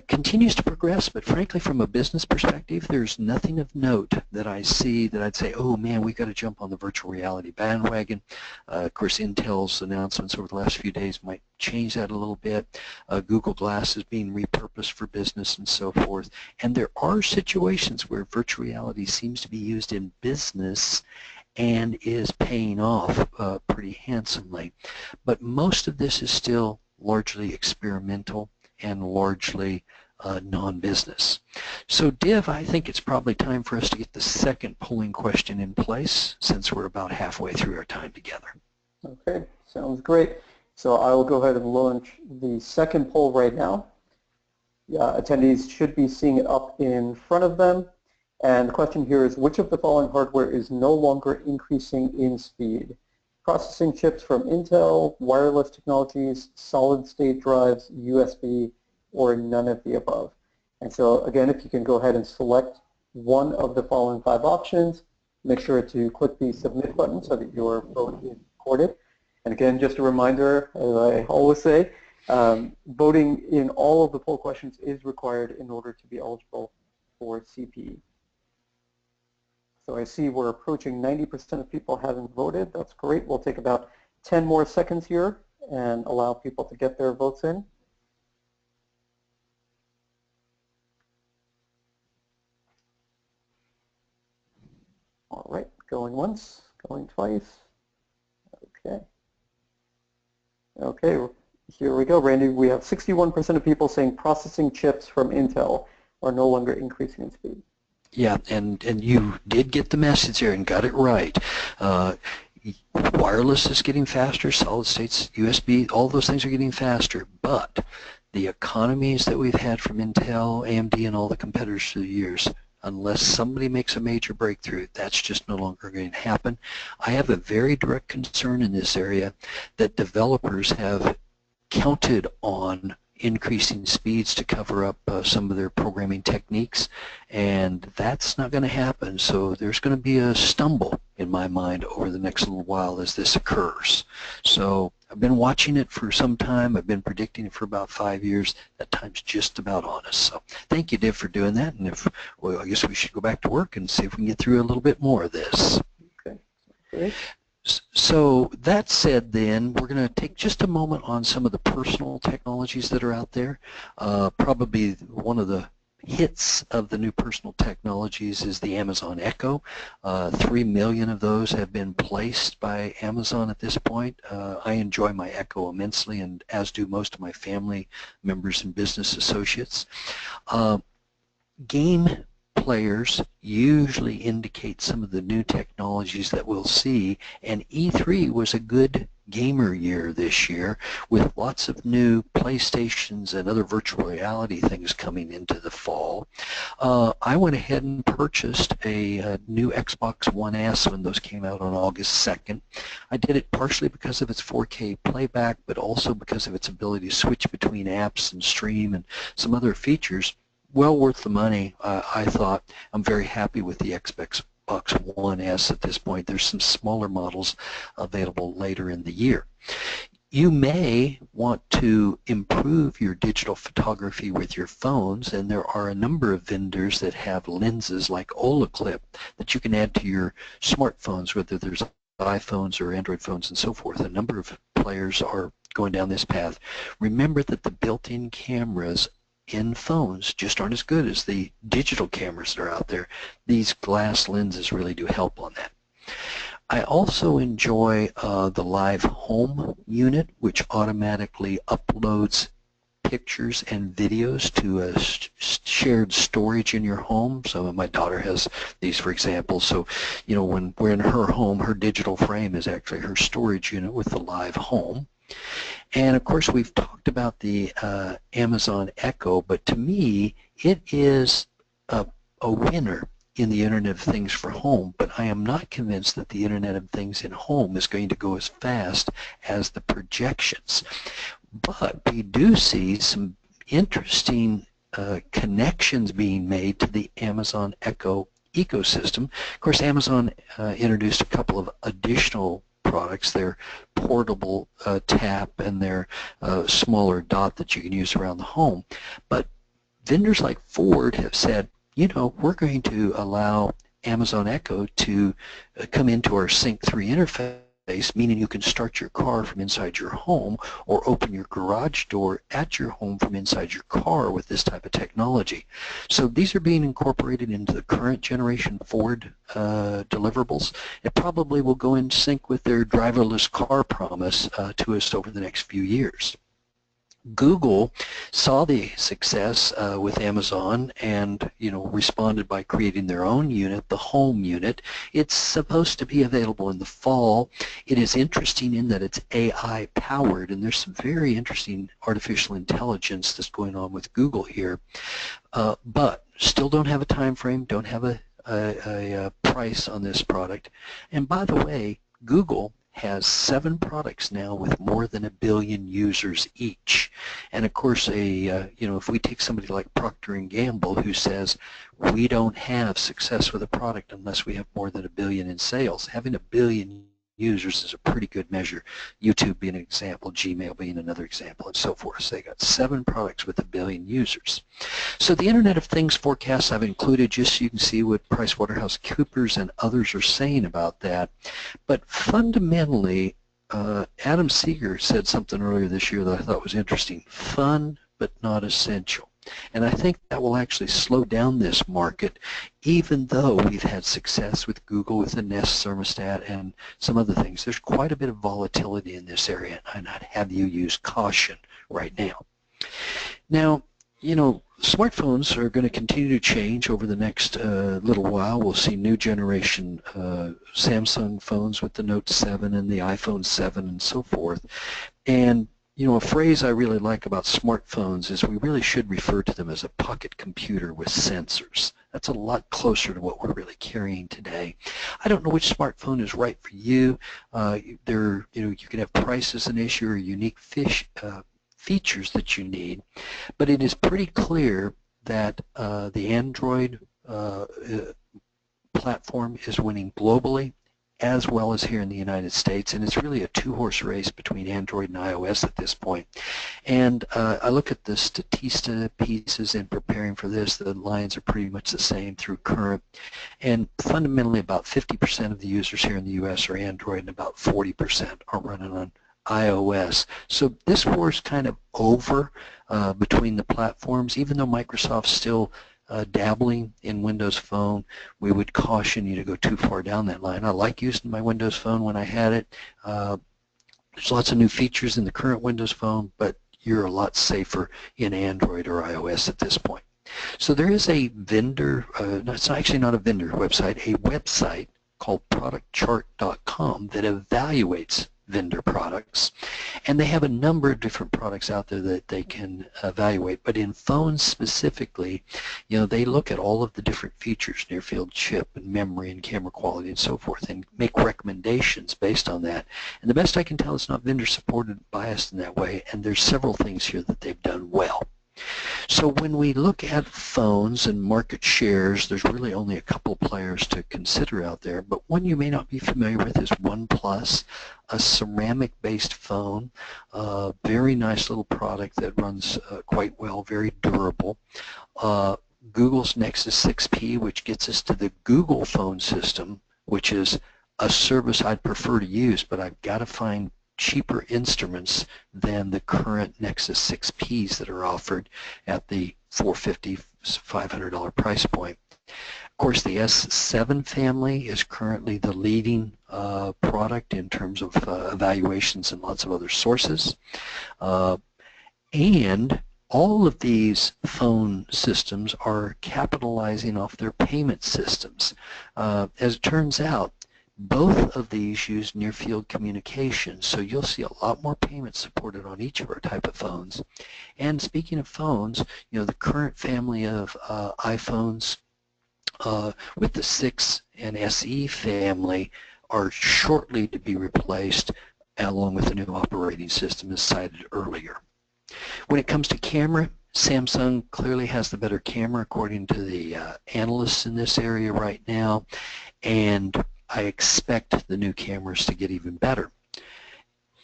continues to progress, but frankly, from a business perspective, there's nothing of note that I see that I'd say, oh man, we've got to jump on the virtual reality bandwagon. Of course, Intel's announcements over the last few days might change that a little bit. Google Glass is being repurposed for business and so forth. And there are situations where virtual reality seems to be used in business and is paying off pretty handsomely. But most of this is still largely experimental and largely non-business. So Div, I think it's probably time for us to get the second polling question in place, since we're about halfway through our time together. Okay, sounds great. So I will go ahead and launch the second poll right now. Attendees should be seeing it up in front of them. And the question here is, which of the following hardware is no longer increasing in speed? Processing chips from Intel, wireless technologies, solid-state drives, USB, or none of the above. And so again, if you can go ahead and select one of the following 5 options, make sure to click the submit button so that your vote is recorded. And again, just a reminder, as I always say, voting in all of the poll questions is required in order to be eligible for CPE. So I see we're approaching 90% of people having voted. That's great. We'll take about 10 more seconds here and allow people to get their votes in. All right, going once, going twice. Okay. Okay, here we go, Randy. We have 61% of people saying processing chips from Intel are no longer increasing in speed. Yeah, and you did get the message there and got it right. Wireless is getting faster, solid states, USB, all those things are getting faster, but the economies that we've had from Intel, AMD, and all the competitors through the years, unless somebody makes a major breakthrough, that's just no longer going to happen. I have a very direct concern in this area that developers have counted on increasing speeds to cover up some of their programming techniques, and that's not going to happen. So there's going to be a stumble in my mind over the next little while as this occurs. So I've been watching it for some time. I've been predicting it for about 5 years. That time's just about on us. So thank you, Div, for doing that. And well, I guess we should go back to work and see if we can get through a little bit more of this. Okay, great. So that said, then, we're going to take just a moment on some of the personal technologies that are out there. Probably one of the hits of the new personal technologies is the Amazon Echo. 3 million of those have been placed by Amazon at this point. I enjoy my Echo immensely, and as do most of my family members and business associates. Game players usually indicate some of the new technologies that we'll see, and E3 was a good gamer year this year with lots of new PlayStations and other virtual reality things coming into the fall. I went ahead and purchased a new Xbox One S when those came out on August 2nd. I did it partially because of its 4K playback, but also because of its ability to switch between apps and stream and some other features. Well worth the money, I thought. I'm very happy with the Xbox One S at this point. There's some smaller models available later in the year. You may want to improve your digital photography with your phones, and there are a number of vendors that have lenses like Olaclip that you can add to your smartphones, whether there's iPhones or Android phones and so forth. A number of players are going down this path. Remember that the built-in cameras in phones just aren't as good as the digital cameras that are out there. These glass lenses really do help on that. I also enjoy the Live Home unit, which automatically uploads pictures and videos to a shared storage in your home. So my daughter has these, for example. So, you know, when we're in her home, her digital frame is actually her storage unit with the Live Home. And of course, we've talked about the Amazon Echo, but to me, it is a winner in the Internet of Things for home, but I am not convinced that the Internet of Things in home is going to go as fast as the projections. But we do see some interesting connections being made to the Amazon Echo ecosystem. Of course, Amazon introduced a couple of additional products, their portable tap and their smaller dot that you can use around the home. But vendors like Ford have said, you know, we're going to allow Amazon Echo to come into our Sync 3 interface, meaning you can start your car from inside your home or open your garage door at your home from inside your car with this type of technology. So these are being incorporated into the current generation Ford deliverables. It probably will go in sync with their driverless car promise to us over the next few years. Google saw the success with Amazon and, you know, responded by creating their own unit, the Home unit. It's supposed to be available in the fall. It is interesting in that it's AI powered, and there's some very interesting artificial intelligence that's going on with Google here, but still don't have a time frame, don't have a price on this product. And by the way, Google has 7 products now with more than 1 billion users each. And of course, you know, if we take somebody like Procter & Gamble who says we don't have success with a product unless we have more than 1 billion in sales, having 1 billion users is a pretty good measure. YouTube being an example, Gmail being another example, and so forth. So they got 7 products with 1 billion users. So the Internet of Things forecasts I've included just so you can see what PricewaterhouseCoopers and others are saying about that. But fundamentally, Adam Seeger said something earlier this year that I thought was interesting. Fun, but not essential. And I think that will actually slow down this market, even though we've had success with Google with the Nest thermostat and some other things. There's quite a bit of volatility in this area, and I'd have you use caution right now. Now, you know, smartphones are going to continue to change over the next little while. We'll see new generation Samsung phones with the Note 7 and the iPhone 7 and so forth. And you know, a phrase I really like about smartphones is we really should refer to them as a pocket computer with sensors. That's a lot closer to what we're really carrying today. I don't know which smartphone is right for you. You can have price as an issue or unique features that you need, but it is pretty clear that the Android platform is winning globally, as well as here in the United States, and it's really a two-horse race between Android and iOS at this point. And I look at the Statista pieces in preparing for this. The lines are pretty much the same through current, and fundamentally about 50% of the users here in the US are Android and about 40% are running on iOS. So this war is kind of over between the platforms. Even though Microsoft's still dabbling in Windows Phone, we would caution you to go too far down that line. I like using my Windows Phone when I had it. There's lots of new features in the current Windows Phone, but you're a lot safer in Android or iOS at this point. So there is a vendor, it's actually not a vendor website, a website called productchart.com that evaluates vendor products, and they have a number of different products out there that they can evaluate. But in phones specifically, you know, they look at all of the different features, near field chip and memory and camera quality and so forth, and make recommendations based on that. And the best I can tell, it's not vendor supported, biased in that way, and there's several things here that they've done well. So when we look at phones and market shares, there's really only a couple players to consider out there, but one you may not be familiar with is OnePlus, a ceramic-based phone, very nice little product that runs quite well, very durable. Google's Nexus 6P, which gets us to the Google phone system, which is a service I'd prefer to use, but I've got to find cheaper instruments than the current Nexus 6Ps that are offered at the $450, $500 price point. Of course, the S7 family is currently the leading product in terms of evaluations and lots of other sources. And all of these phone systems are capitalizing off their payment systems. As it turns out, both of these use near-field communication, so you'll see a lot more payments supported on each of our type of phones. And speaking of phones, you know, the current family of iPhones with the 6 and SE family are shortly to be replaced, along with the new operating system as cited earlier. When it comes to camera, Samsung clearly has the better camera according to the analysts in this area right now, and I expect the new cameras to get even better.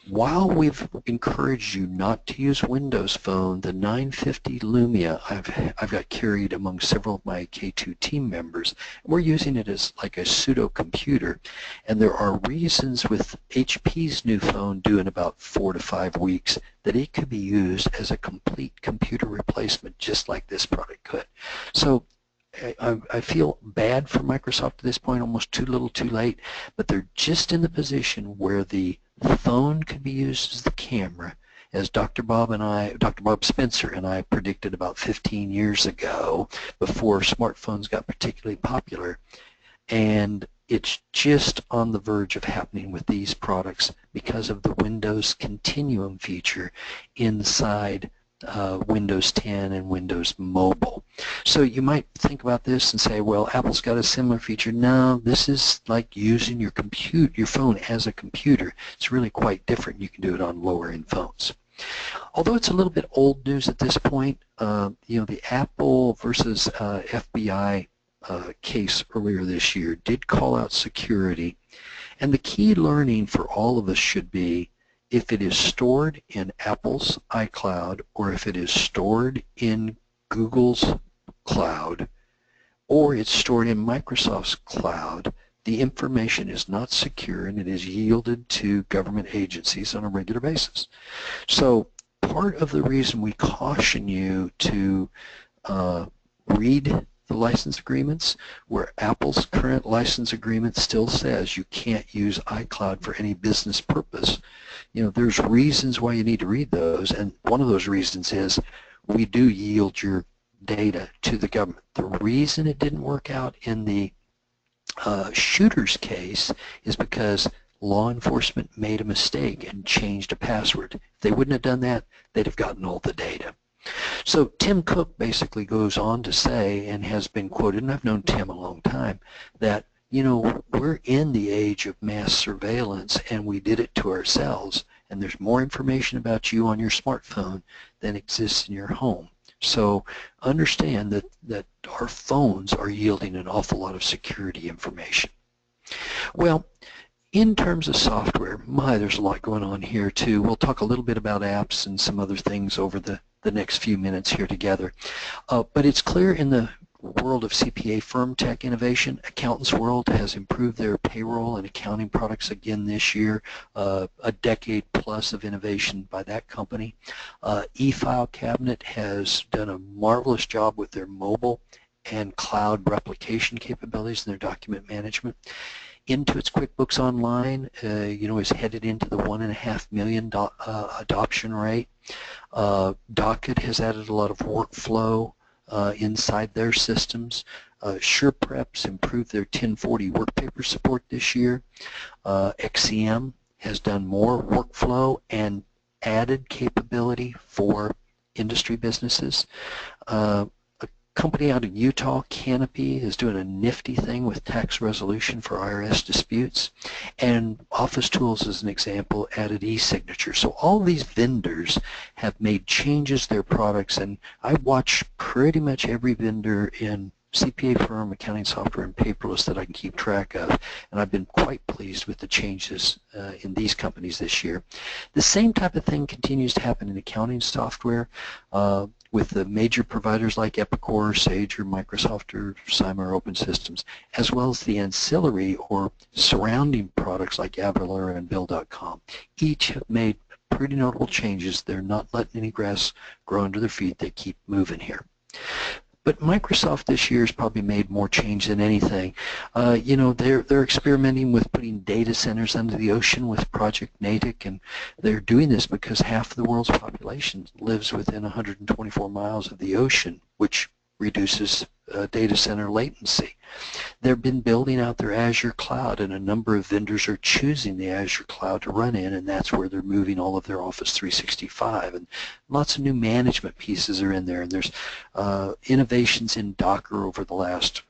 While we've encouraged you not to use Windows Phone, the 950 Lumia I've got carried among several of my K2 team members. We're using it as like a pseudo computer, and there are reasons with HP's new phone due in about 4 to 5 weeks that it could be used as a complete computer replacement, just like this product could. So I feel bad for Microsoft at this point, almost too little too late, but they're just in the position where the phone could be used as the camera, as Dr. Bob Spencer and I predicted about 15 years ago, before smartphones got particularly popular. And it's just on the verge of happening with these products because of the Windows Continuum feature inside Windows 10 and Windows Mobile. So you might think about this and say, well, Apple's got a similar feature. No, this is like using your phone as a computer. It's really quite different. You can do it on lower-end phones. Although it's a little bit old news at this point, you know, the Apple versus FBI case earlier this year did call out security, and the key learning for all of us should be, if it is stored in Apple's iCloud or if it is stored in Google's cloud or it's stored in Microsoft's cloud, the information is not secure and it is yielded to government agencies on a regular basis. So part of the reason we caution you to read the license agreements, where Apple's current license agreement still says you can't use iCloud for any business purpose. There's reasons why you need to read those, and one of those reasons is we do yield your data to the government. The reason it didn't work out in the shooter's case is because law enforcement made a mistake and changed a password. If they wouldn't have done that, they'd have gotten all the data. So Tim Cook basically goes on to say, and has been quoted, and I've known Tim a long time, that we're in the age of mass surveillance and we did it to ourselves, and there's more information about you on your smartphone than exists in your home. So understand that our phones are yielding an awful lot of security information. Well, in terms of software, there's a lot going on here too. We'll talk a little bit about apps and some other things over the next few minutes here together. But it's clear in the world of CPA firm tech innovation, AccountantsWorld has improved their payroll and accounting products again this year, a decade plus of innovation by that company. eFile Cabinet has done a marvelous job with their mobile and cloud replication capabilities in their document management. Intuit's QuickBooks Online, is headed into the 1.5 million adoption rate. Docket has added a lot of workflow inside their systems. SurePrep's improved their 1040 work paper support this year. XCM has done more workflow and added capability for industry businesses. Company out of Utah, Canopy, is doing a nifty thing with tax resolution for IRS disputes, and Office Tools, as an example, added e-signature. So all these vendors have made changes to their products, and I watch pretty much every vendor in CPA firm, accounting software, and paperless that I can keep track of, and I've been quite pleased with the changes in these companies this year. The same type of thing continues to happen in accounting software. With the major providers like Epicor, Sage, or Microsoft, or Cyma, or Open Systems, as well as the ancillary or surrounding products like Avalara and Bill.com. Each have made pretty notable changes. They're not letting any grass grow under their feet. They keep moving here. But Microsoft this year has probably made more change than anything. They're experimenting with putting data centers under the ocean with Project Natick, and they're doing this because half of the world's population lives within 124 miles of the ocean, which reduces data center latency. They've been building out their Azure cloud, and a number of vendors are choosing the Azure cloud to run in, and that's where they're moving all of their Office 365. And lots of new management pieces are in there, and there's innovations in Docker over the last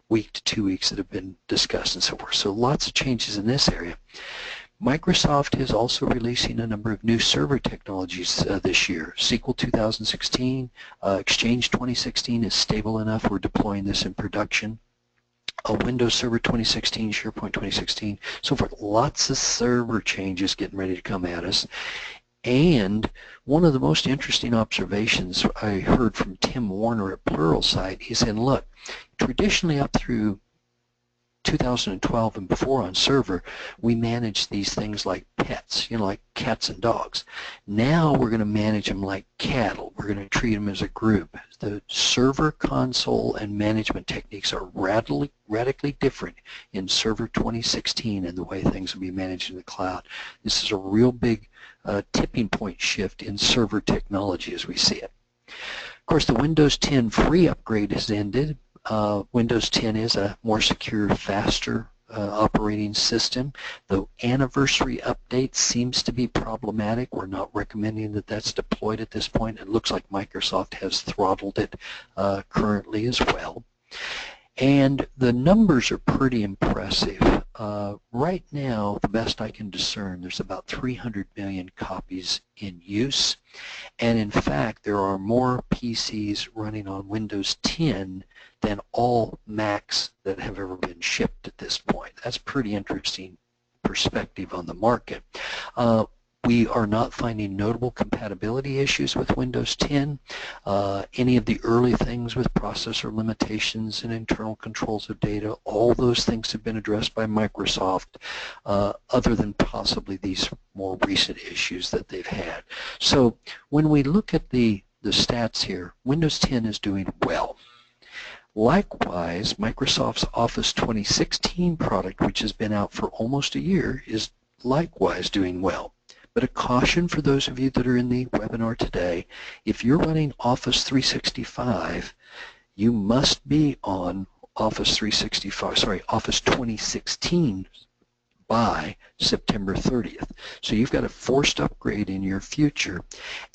week to 2 weeks that have been discussed and so forth. So lots of changes in this area. Microsoft is also releasing a number of new server technologies this year. SQL 2016, Exchange 2016 is stable enough. We're deploying this in production. Windows Server 2016, SharePoint 2016, so forth. Lots of server changes getting ready to come at us. And one of the most interesting observations I heard from Tim Warner at Pluralsight, he said, look, traditionally up through 2012 and before on server, we manage these things like pets, like cats and dogs. Now we're going to manage them like cattle. We're going to treat them as a group. The server console and management techniques are radically different in Server 2016 and the way things will be managed in the cloud. This is a real big tipping point shift in server technology as we see it. Of course, the Windows 10 free upgrade has ended. Windows 10 is a more secure, faster operating system. The anniversary update seems to be problematic. We're not recommending that that's deployed at this point. It looks like Microsoft has throttled it currently as well. And the numbers are pretty impressive. Right now, the best I can discern, there's about 300 million copies in use. And in fact, there are more PCs running on Windows 10 than all Macs that have ever been shipped at this point. That's pretty interesting perspective on the market. We are not finding notable compatibility issues with Windows 10. Any of the early things with processor limitations and internal controls of data, all those things have been addressed by Microsoft, other than possibly these more recent issues that they've had. So when we look at the stats here, Windows 10 is doing well. Likewise, Microsoft's Office 2016 product, which has been out for almost a year, is likewise doing well. But a caution for those of you that are in the webinar today, if you're running Office 365, you must be on Office 2016 by September 30th. So you've got a forced upgrade in your future,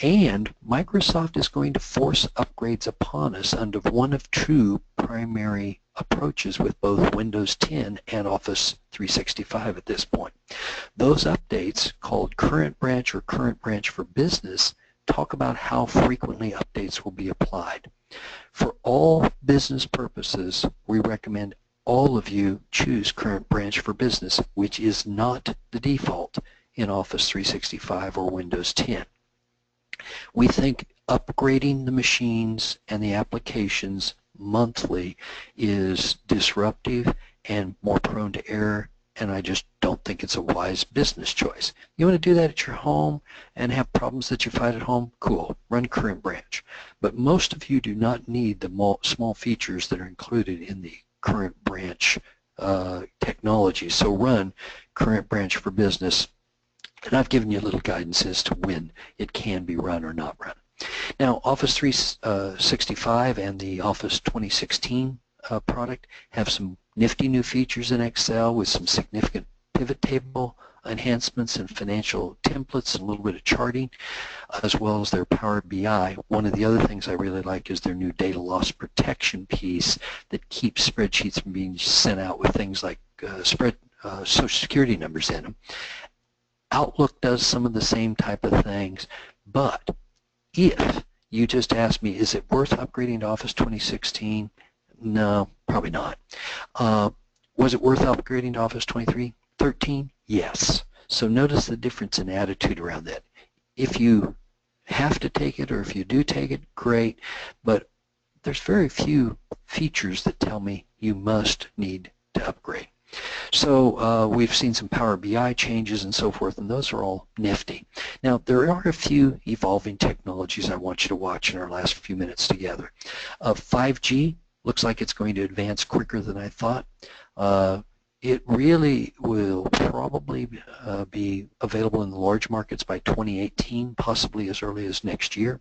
and Microsoft is going to force upgrades upon us under one of two primary approaches with both Windows 10 and Office 365 at this point. Those updates, called Current Branch or Current Branch for Business, talk about how frequently updates will be applied. For all business purposes, we recommend all of you choose Current Branch for Business, which is not the default in Office 365 or Windows 10. We think upgrading the machines and the applications monthly is disruptive and more prone to error, and I just don't think it's a wise business choice. You want to do that at your home and have problems that you fight at home? Cool, run Current Branch. But most of you do not need the small features that are included in the Current Branch technology. So run Current Branch for Business, and I've given you a little guidance as to when it can be run or not run. Now, Office 365 and the Office 2016 product have some nifty new features in Excel with some significant pivot table enhancements and financial templates and a little bit of charting, as well as their Power BI. One of the other things I really like is their new data loss protection piece that keeps spreadsheets from being sent out with things like Social Security numbers in them. Outlook does some of the same type of things, but if you just ask me, is it worth upgrading to Office 2016? No, probably not. Was it worth upgrading to Office 2013? Yes. So notice the difference in attitude around that. If you have to take it or if you do take it, great, but there's very few features that tell me you must need to upgrade. So we've seen some Power BI changes and so forth, and those are all nifty. Now, there are a few evolving technologies I want you to watch in our last few minutes together. 5G looks like it's going to advance quicker than I thought. It really will probably be available in the large markets by 2018, possibly as early as next year.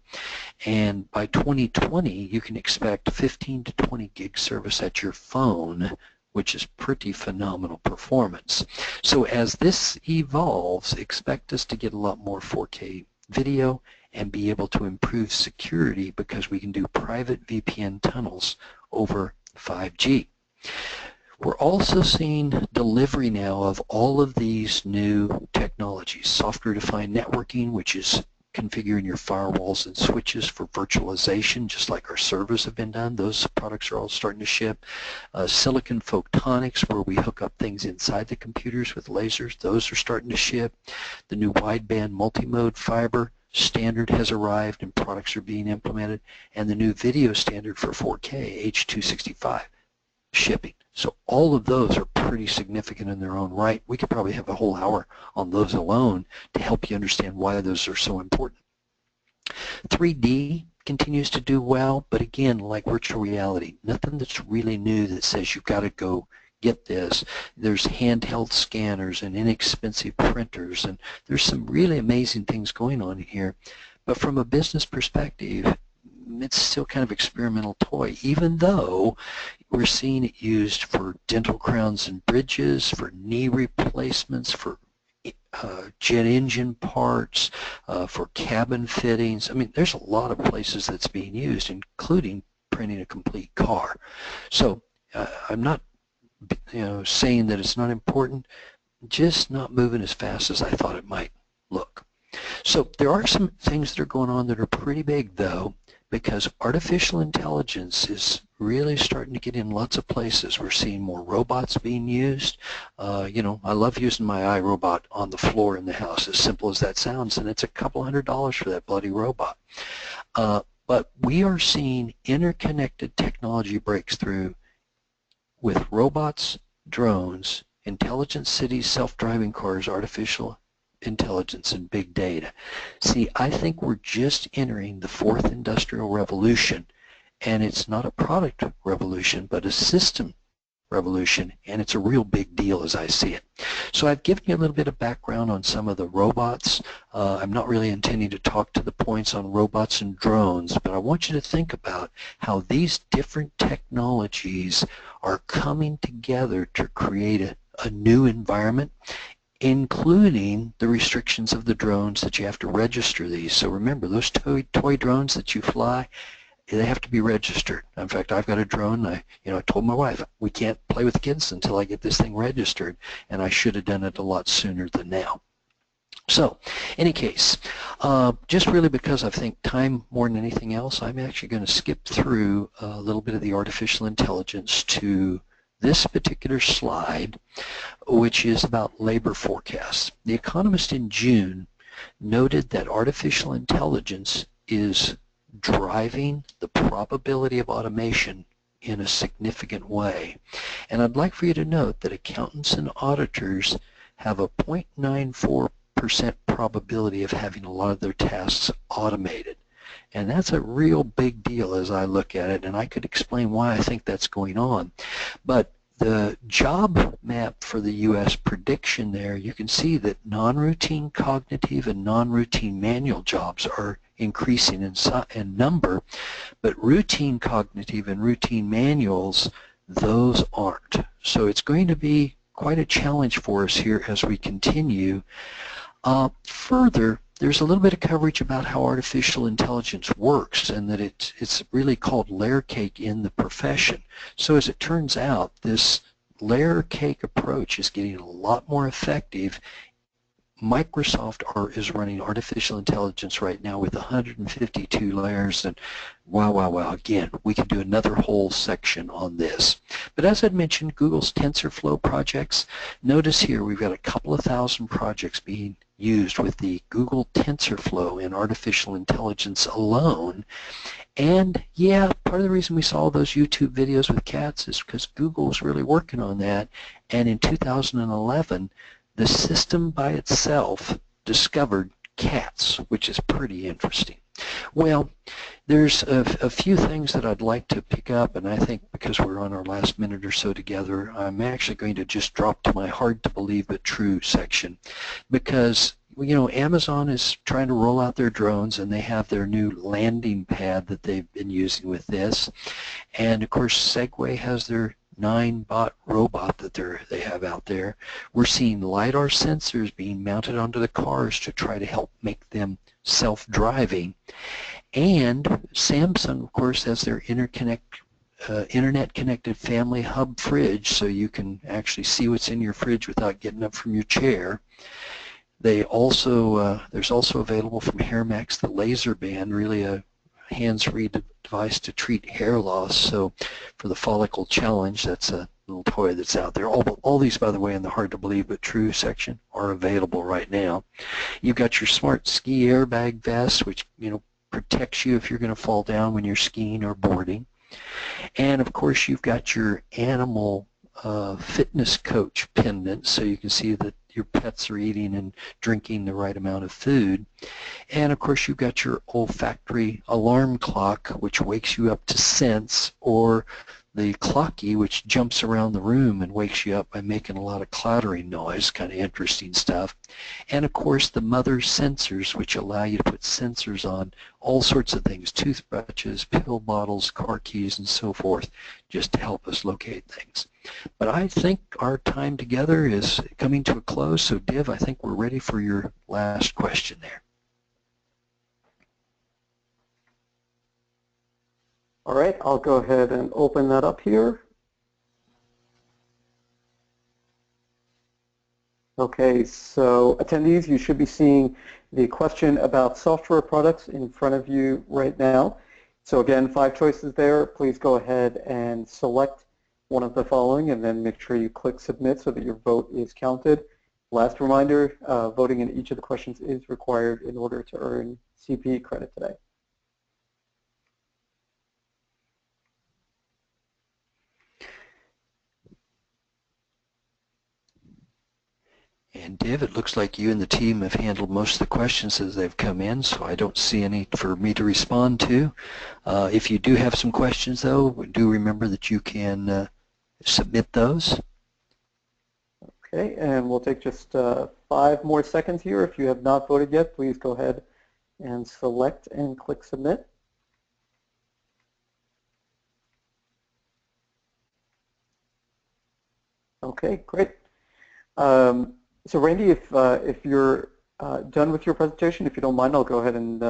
And by 2020, you can expect 15 to 20 gig service at your phone, which is pretty phenomenal performance. So as this evolves, expect us to get a lot more 4K video and be able to improve security because we can do private VPN tunnels over 5G. We're also seeing delivery now of all of these new technologies. Software-defined networking, which is configuring your firewalls and switches for virtualization, just like our servers have been done. Those products are all starting to ship. Silicon photonics, where we hook up things inside the computers with lasers, those are starting to ship. The new wideband multimode fiber standard has arrived and products are being implemented, and the new video standard for 4K, H.265, shipping. So all of those are pretty significant in their own right. We could probably have a whole hour on those alone to help you understand why those are so important. 3D continues to do well, but again, like virtual reality, nothing that's really new that says you've got to go get this. There's handheld scanners and inexpensive printers, and there's some really amazing things going on here. But from a business perspective, it's still kind of experimental toy, even though we're seeing it used for dental crowns and bridges, for knee replacements, for jet engine parts, for cabin fittings. I mean, there's a lot of places that's being used, including printing a complete car. So I'm not saying that it's not important, just not moving as fast as I thought it might look. So there are some things that are going on that are pretty big, though, because artificial intelligence is really starting to get in lots of places. We're seeing more robots being used. You know, I love using my iRobot on the floor in the house, as simple as that sounds, and it's a couple $100 for that bloody robot. But we are seeing interconnected technology breakthrough with robots, drones, intelligent cities, self-driving cars, artificial intelligence, and big data. See, I think we're just entering the fourth industrial revolution, and it's not a product revolution, but a system revolution, and it's a real big deal as I see it. So I've given you a little bit of background on some of the robots. I'm not really intending to talk to the points on robots and drones, but I want you to think about how these different technologies are coming together to create a new environment, including the restrictions of the drones that you have to register these. So remember, those toy drones that you fly, they have to be registered. In fact, I've got a drone. I told my wife, we can't play with kids until I get this thing registered, and I should have done it a lot sooner than now. So, any case, just really because I think time more than anything else, I'm actually going to skip through a little bit of the artificial intelligence to this particular slide, which is about labor forecasts. The Economist in June noted that artificial intelligence is driving the probability of automation in a significant way. And I'd like for you to note that accountants and auditors have a 0.94% probability of having a lot of their tasks automated. And that's a real big deal as I look at it, and I could explain why I think that's going on. But the job map for the U.S. prediction there, you can see that non-routine cognitive and non-routine manual jobs are increasing in number, but routine cognitive and routine manuals, those aren't. So it's going to be quite a challenge for us here as we continue. Further, there's a little bit of coverage about how artificial intelligence works and that it's really called layer cake in the profession. So as it turns out, this layer cake approach is getting a lot more effective. Microsoft is running artificial intelligence right now with 152 layers, and wow, again, we could do another whole section on this. But as I mentioned, Google's TensorFlow projects, notice here we've got a couple of thousand projects being used with the Google TensorFlow in artificial intelligence alone. And yeah, part of the reason we saw those YouTube videos with cats is because Google was really working on that, and in 2011, the system by itself discovered cats, which is pretty interesting. Well, there's a few things that I'd like to pick up, and I think because we're on our last minute or so together, I'm actually going to just drop to my hard to believe but true section, because Amazon is trying to roll out their drones, and they have their new landing pad that they've been using with this, and of course Segway has their 9-bot robot that they have out there. We're seeing LiDAR sensors being mounted onto the cars to try to help make them self-driving. And Samsung, of course, has their internet-connected family hub fridge, so you can actually see what's in your fridge without getting up from your chair. They also, there's also available from HairMax the laser band, really a hands-free device to treat hair loss. So for the follicle challenge, that's a little toy that's out there. All these, by the way, in the hard to believe but true section are available right now. You've got your smart ski airbag vest, which protects you if you're going to fall down when you're skiing or boarding. And of course you've got your animal fitness coach pendant, so you can see that your pets are eating and drinking the right amount of food. And of course you've got your olfactory alarm clock, which wakes you up to sense, or the clocky, which jumps around the room and wakes you up by making a lot of clattering noise, kind of interesting stuff. And of course the mother sensors, which allow you to put sensors on all sorts of things, toothbrushes, pill bottles, car keys, and so forth, just to help us locate things. But I think our time together is coming to a close, so Div, I think we're ready for your last question there. All right, I'll go ahead and open that up here. Okay, so attendees, you should be seeing the question about software products in front of you right now. So again, 5 choices there. Please go ahead and select one of the following and then make sure you click submit so that your vote is counted. Last reminder, voting in each of the questions is required in order to earn CP credit today. And Div, it looks like you and the team have handled most of the questions as they've come in, so I don't see any for me to respond to. If you do have some questions, though, do remember that you can submit those. Okay, and we'll take just 5 more seconds here. If you have not voted yet, please go ahead and select and click submit. Okay, great. So Randy, if you're done with your presentation, if you don't mind, I'll go ahead and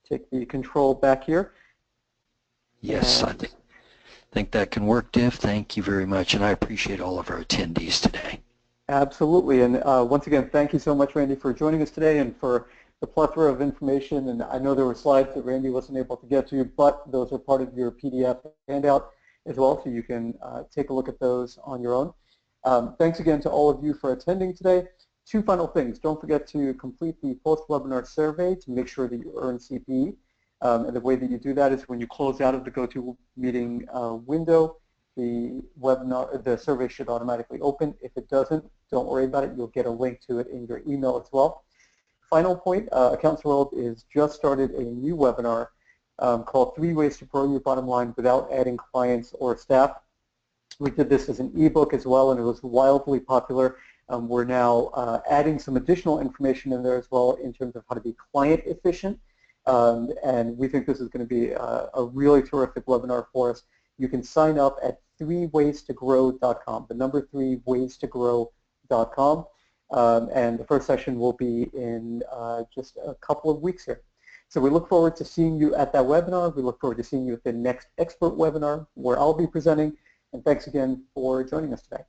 take the control back here. Yes, I think that can work, Div. Thank you very much, and I appreciate all of our attendees today. Absolutely, and once again, thank you so much, Randy, for joining us today and for the plethora of information. And I know there were slides that Randy wasn't able to get to, but those are part of your PDF handout as well, so you can take a look at those on your own. Thanks again to all of you for attending today. 2 final things. Don't forget to complete the post-webinar survey to make sure that you earn CPE. And the way that you do that is when you close out of the GoToMeeting window, the survey should automatically open. If it doesn't, don't worry about it. You'll get a link to it in your email as well. Final point, AccountantsWorld is just started a new webinar called 3 Ways to Grow Your Bottom Line Without Adding Clients or Staff. We did this as an ebook as well, and it was wildly popular. We're now adding some additional information in there as well in terms of how to be client efficient. And we think this is going to be a really terrific webinar for us. You can sign up at 3waystogrow.com, the number 3waystogrow.com. And the first session will be in just a couple of weeks here. So we look forward to seeing you at that webinar. We look forward to seeing you at the next expert webinar where I'll be presenting. And thanks again for joining us today.